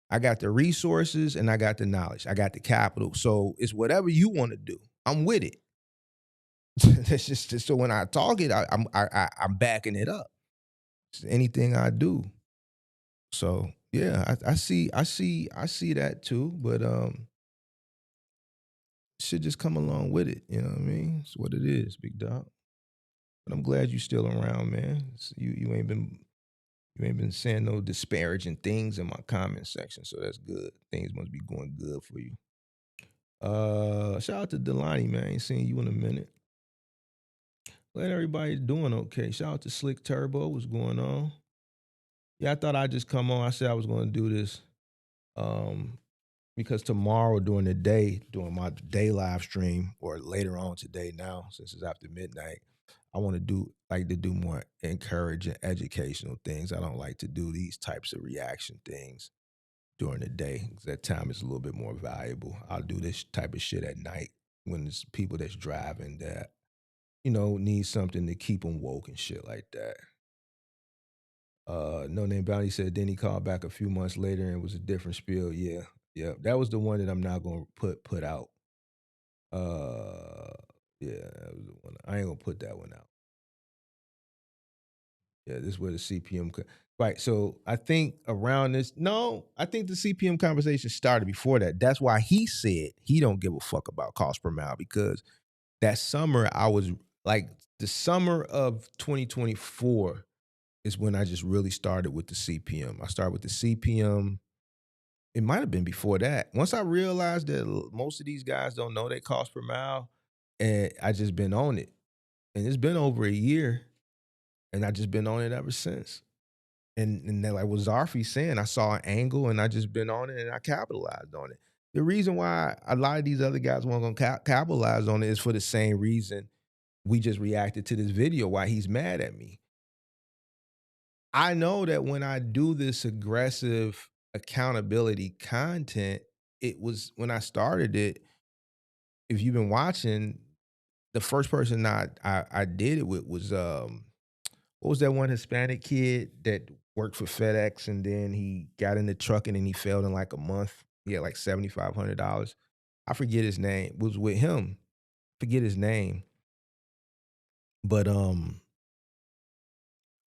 I got the resources and I got the knowledge. I got the capital. So it's whatever you want to do. I'm with it. That's just so when I talk it, I'm backing it up. It's anything I do. So yeah, I see that too. But should just come along with it. You know what I mean? It's what it is, big dog. But I'm glad you still around, man. You ain't been saying no disparaging things in my comment section, so that's good. Things must be going good for you. Shout out to Delani, man. I ain't seen you in a minute. Glad everybody's doing okay. Shout out to Slick Turbo. What's going on? Yeah, I thought I'd just come on. I said I was going to do this because tomorrow during the day, during my day live stream, or later on today now, since it's after midnight, I want to do more encouraging, educational things. I don't like to do these types of reaction things during the day because that time is a little bit more valuable. I'll do this type of shit at night when there's people that's driving that, you know, need something to keep them woke and shit like that. No Name Bounty said, then he called back a few months later and it was a different spiel. Yeah. That was the one that I'm not gonna put out. Yeah, that was the one. I ain't gonna put that one out. Yeah, this is where the CPM right. So I think around this, I think the CPM conversation started before that. That's why he said he don't give a fuck about cost per mile, because that summer I was like, the summer of 2024 is when I just really started with the CPM. I started with the CPM. It might have been before that. Once I realized that most of these guys don't know their cost per mile, and I just been on it. And it's been over a year, and I just been on it ever since. And then, like what Zarfi saying, I saw an angle and I just been on it and I capitalized on it. The reason why a lot of these other guys weren't gonna capitalize on it is for the same reason we just reacted to this video, why he's mad at me. I know that when I do this aggressive accountability content, it was when I started it, if you've been watching, the first person I did it with was what was that one Hispanic kid that worked for FedEx and then he got into trucking and he failed in like a month. He had like $7,500. I forget his name. It was with him. Forget his name. But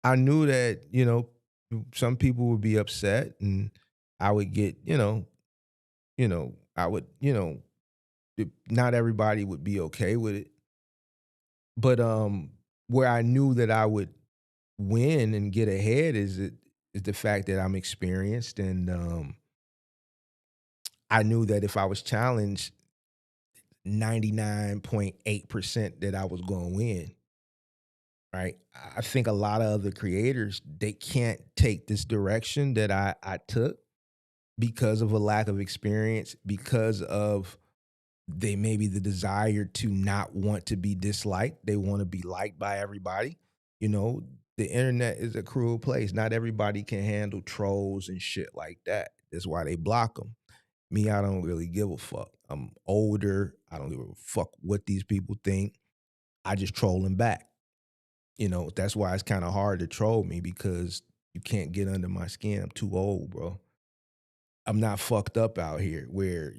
I knew that, you know, some people would be upset and I would get, I would, not everybody would be okay with it. But where I knew that I would win and get ahead is the fact that I'm experienced, and I knew that if I was challenged, 99.8% that I was going to win. Right? I think a lot of other creators, they can't take this direction that I took because of a lack of experience, because of maybe the desire to not want to be disliked. They want to be liked by everybody. You know, the internet is a cruel place. Not everybody can handle trolls and shit like that. That's why they block them. Me, I don't really give a fuck. I'm older. I don't give a fuck what these people think. I just troll them back. You know, that's why it's kind of hard to troll me, because you can't get under my skin. I'm too old, bro. I'm not fucked up out here where,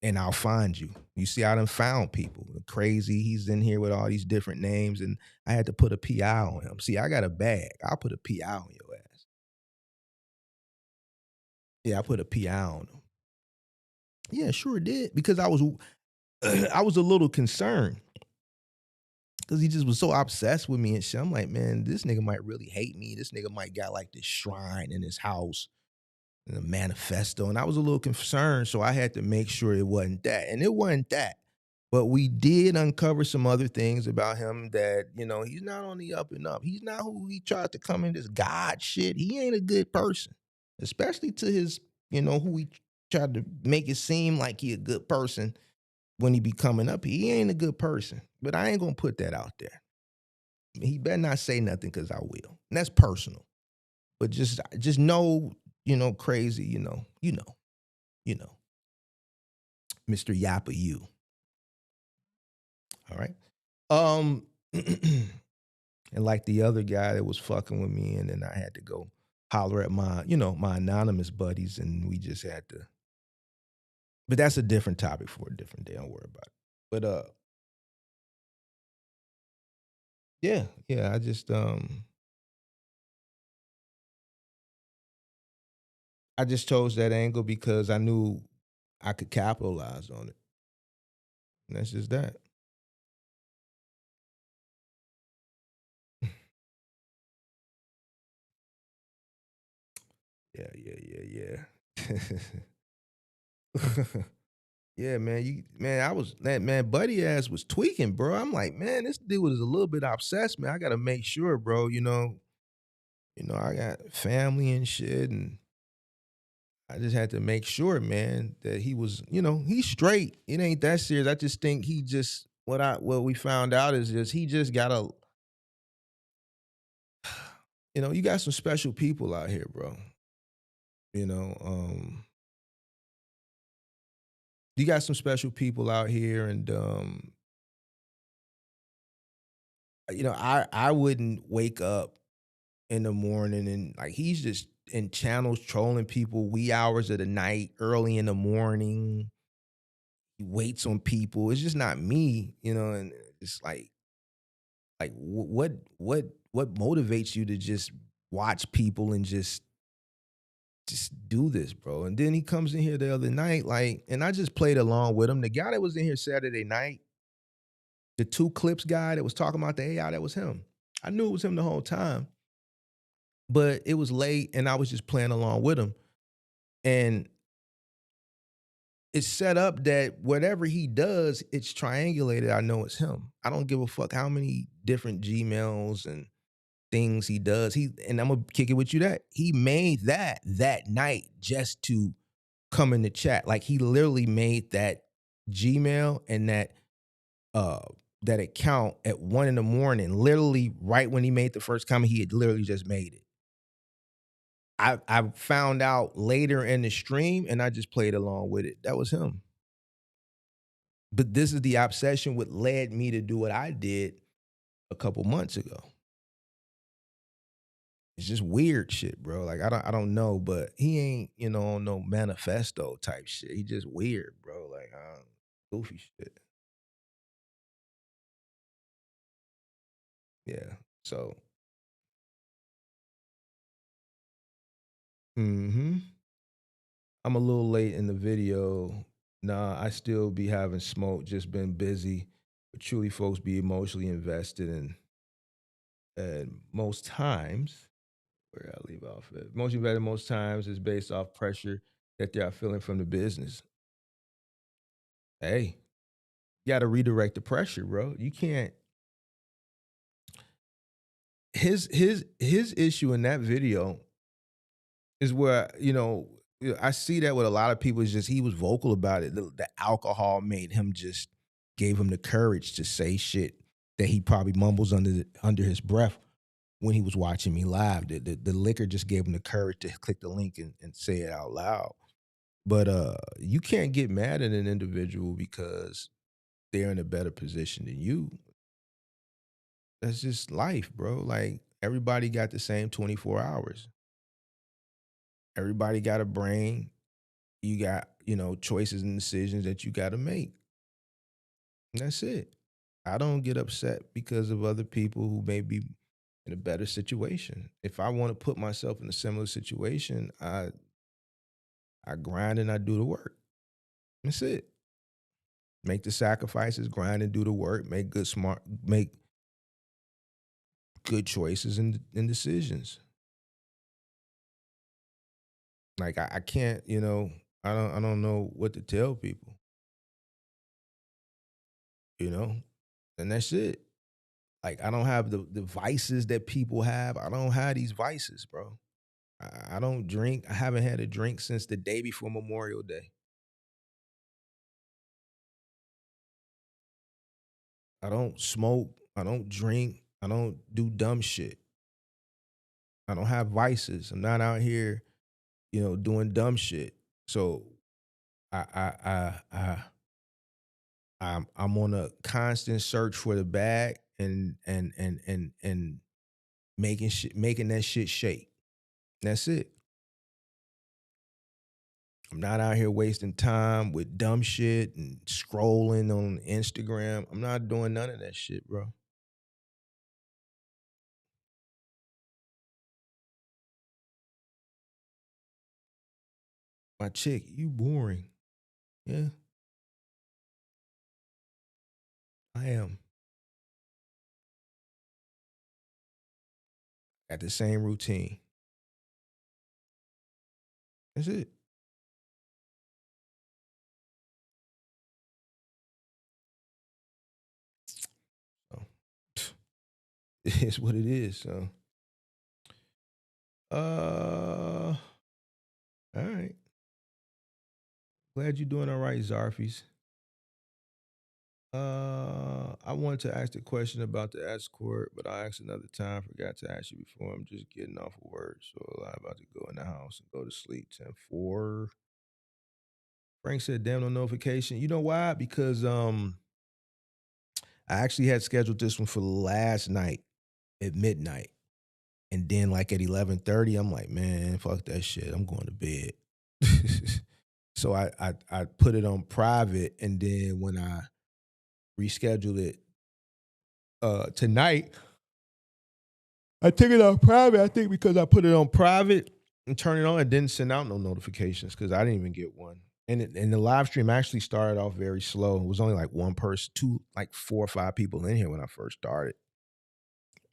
and I'll find you. You see, I done found people. Crazy, he's in here with all these different names, and I had to put a PI on him. See, I got a bag. I'll put a PI on your ass. Yeah, I put a PI on him. Yeah, sure did. Because I was a little concerned. Because he just was so obsessed with me and shit. I'm like, man, this nigga might really hate me. This nigga might got like this shrine in his house and a manifesto. And I was a little concerned, so I had to make sure it wasn't that. And it wasn't that. But we did uncover some other things about him that, he's not on the up and up. He's not who he tried to come in this God shit. He ain't a good person. Especially to his, who he tried to make it seem like he a good person. when he be coming up, he ain't a good person. But I ain't gonna put that out there. He better not say nothing because I will. And that's personal. But just know, crazy, you know, Mr. Yappa you. All right. And like the other guy that was fucking with me, and then I had to go holler at my anonymous buddies, and we just had to. But that's a different topic for a different day. Don't worry about it. But yeah, I just chose that angle because I knew I could capitalize on it. And that's just that. Yeah. Yeah, man, buddy ass was tweaking, bro. I'm like, man, this dude was a little bit obsessed, man. I gotta make sure, bro, I got family and shit, and I just had to make sure, man, that he was, he's straight. It ain't that serious. I just think he just what we found out is just he just got a you got some special people out here, bro. You got some special people out here, and I wouldn't wake up in the morning and like he's just in channels trolling people wee hours of the night, early in the morning. He waits on people. It's just not me, and it's like what motivates you to just watch people and just do this, bro? And then he comes in here the other night, like, and I just played along with him. The guy that was in here Saturday night, the 2 clips guy that was talking about the AI, that was him. I knew it was him the whole time, but it was late and I was just playing along with him. And it's set up that whatever he does, it's triangulated. I know it's him. I don't give a fuck how many different Gmails and things he does. And I'm gonna kick it with you that he made that night just to come in the chat. Like he literally made that Gmail and that account at 1 a.m. Literally right when he made the first comment, he had literally just made it. I found out later in the stream and I just played along with it. That was him. But this is the obsession what led me to do what I did a couple months ago. It's just weird shit, bro. Like I don't know, but he ain't, no manifesto type shit. He just weird, bro. Like goofy shit. Yeah. So I'm a little late in the video. Nah, I still be having smoke, just been busy. But truly folks be emotionally invested and most times, where I leave off at, most times is based off pressure that they are feeling from the business. Hey, you gotta redirect the pressure, bro. You can't. His issue in that video is where, I see that with a lot of people is just he was vocal about it. The alcohol gave him the courage to say shit that he probably mumbles under his breath when he was watching me live. The liquor just gave him the courage to click the link and say it out loud. But you can't get mad at an individual because they're in a better position than you. That's just life, bro. Like everybody got the same 24 hours. Everybody got a brain. You got, choices and decisions that you got to make. And that's it. I don't get upset because of other people who may be in a better situation. If I want to put myself in a similar situation, I grind and I do the work. That's it. Make the sacrifices, grind and do the work, make good choices and decisions. Like I can't, I don't know what to tell people. And that's it. Like I don't have the vices that people have. I don't have these vices, bro. I don't drink. I haven't had a drink since the day before Memorial Day. I don't smoke. I don't drink. I don't do dumb shit. I don't have vices. I'm not out here, doing dumb shit. So I'm on a constant search for the bag and making that shit shake. That's it. I'm not out here wasting time with dumb shit and scrolling on Instagram. I'm not doing none of that shit, bro. My chick, you boring. Yeah, I am. Got the same routine. That's it. So, it is what it is. So, all right. Glad you're doing all right, Zarfies. I wanted to ask the question about the escort, but I asked another time. Forgot to ask you before. I'm just getting off of work, so I'm about to go in the house and go to sleep. 10-4. Frank said, "Damn, no notification." You know why? Because I actually had scheduled this one for last night at midnight, and then like at 11:30, I'm like, man, fuck that shit. I'm going to bed. So I put it on private, and then when I rescheduled it tonight, I took it on private. I think because I put it on private and turned it on, it didn't send out no notifications because I didn't even get one. And the live stream actually started off very slow. It was only like one person, like 4 or 5 people in here when I first started.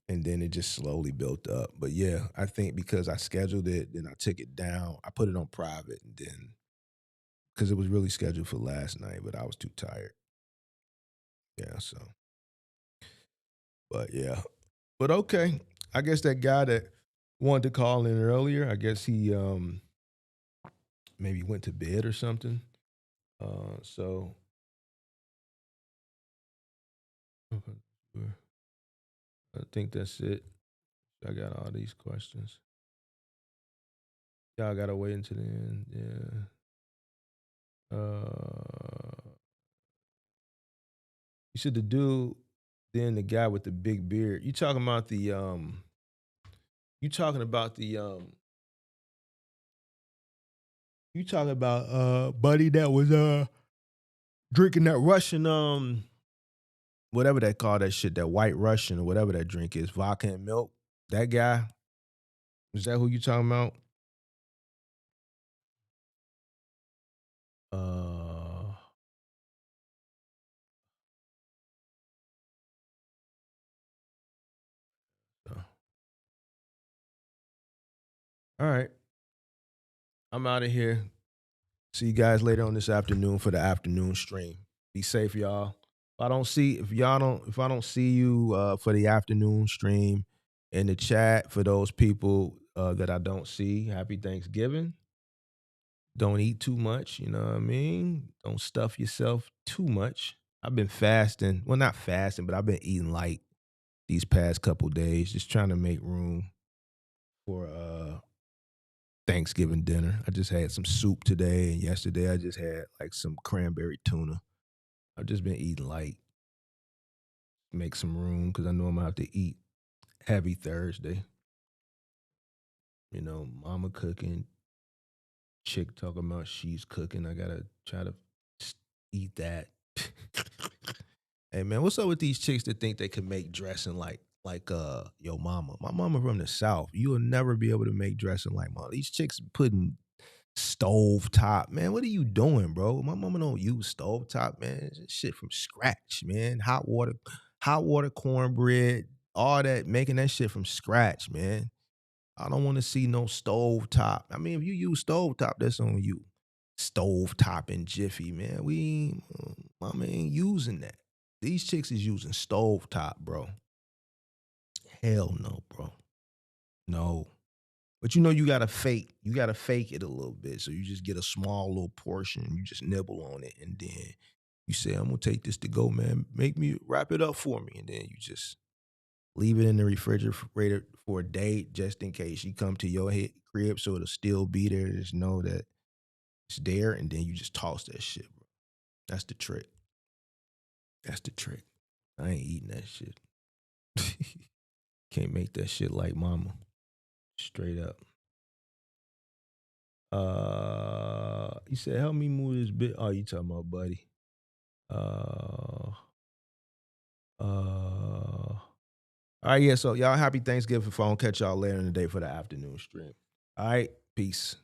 And then it just slowly built up. But yeah, I think because I scheduled it, then I took it down. I put it on private, and then because it was really scheduled for last night, but I was too tired. Yeah, so. But yeah. But okay. I guess that guy that wanted to call in earlier, I guess he maybe went to bed or something. So I think that's it. I got all these questions. Y'all gotta wait until the end. Yeah. You said the dude, then the guy with the big beard. You talking about the you talking about buddy that was drinking that Russian whatever they call that shit, that white Russian or whatever that drink is, vodka and milk. That guy, is that who you talking about? All right. I'm out of here. See you guys later on this afternoon for the afternoon stream. Be safe, y'all. If I don't see you for the afternoon stream in the chat, for those people that I don't see, happy Thanksgiving. Don't eat too much, you know what I mean? Don't stuff yourself too much. I've been fasting. Well, not fasting, but I've been eating light these past couple days, just trying to make room for Thanksgiving dinner. I just had some soup today, and yesterday I just had like some cranberry tuna. I've just been eating light. Make some room because I know I'm gonna have to eat heavy Thursday. You know, mama cooking, chick talking about she's cooking. I gotta try to eat that. Hey man, what's up with these chicks that think they can make dressing like your mama? My mama from the South. You will never be able to make dressing like mama. These chicks putting stove top, man. What are you doing, bro? My mama don't use stove top, man. It's shit from scratch, man. Hot water cornbread, all that, making that shit from scratch, man. I don't want to see no stove top. I mean, if you use stove top, that's on you. Stove top and Jiffy, man. Mama ain't using that. These chicks is using stove top, bro. Hell no, bro. No. But you know you gotta fake it a little bit. So you just get a small little portion, you just nibble on it, and then You say, I'm gonna take this to go, man. Make me wrap it up for me. And then you just leave it in the refrigerator for a day just in case you come to your crib so it'll still be there. Just know that it's there, and then you just toss that shit, bro. That's the trick. That's the trick. I ain't eating that shit. Can't make that shit like mama. Straight up. He said, help me move this bit. Oh, you talking about buddy. All right, yeah, so y'all happy Thanksgiving. If I don't catch y'all later in the day for the afternoon stream. All right, peace.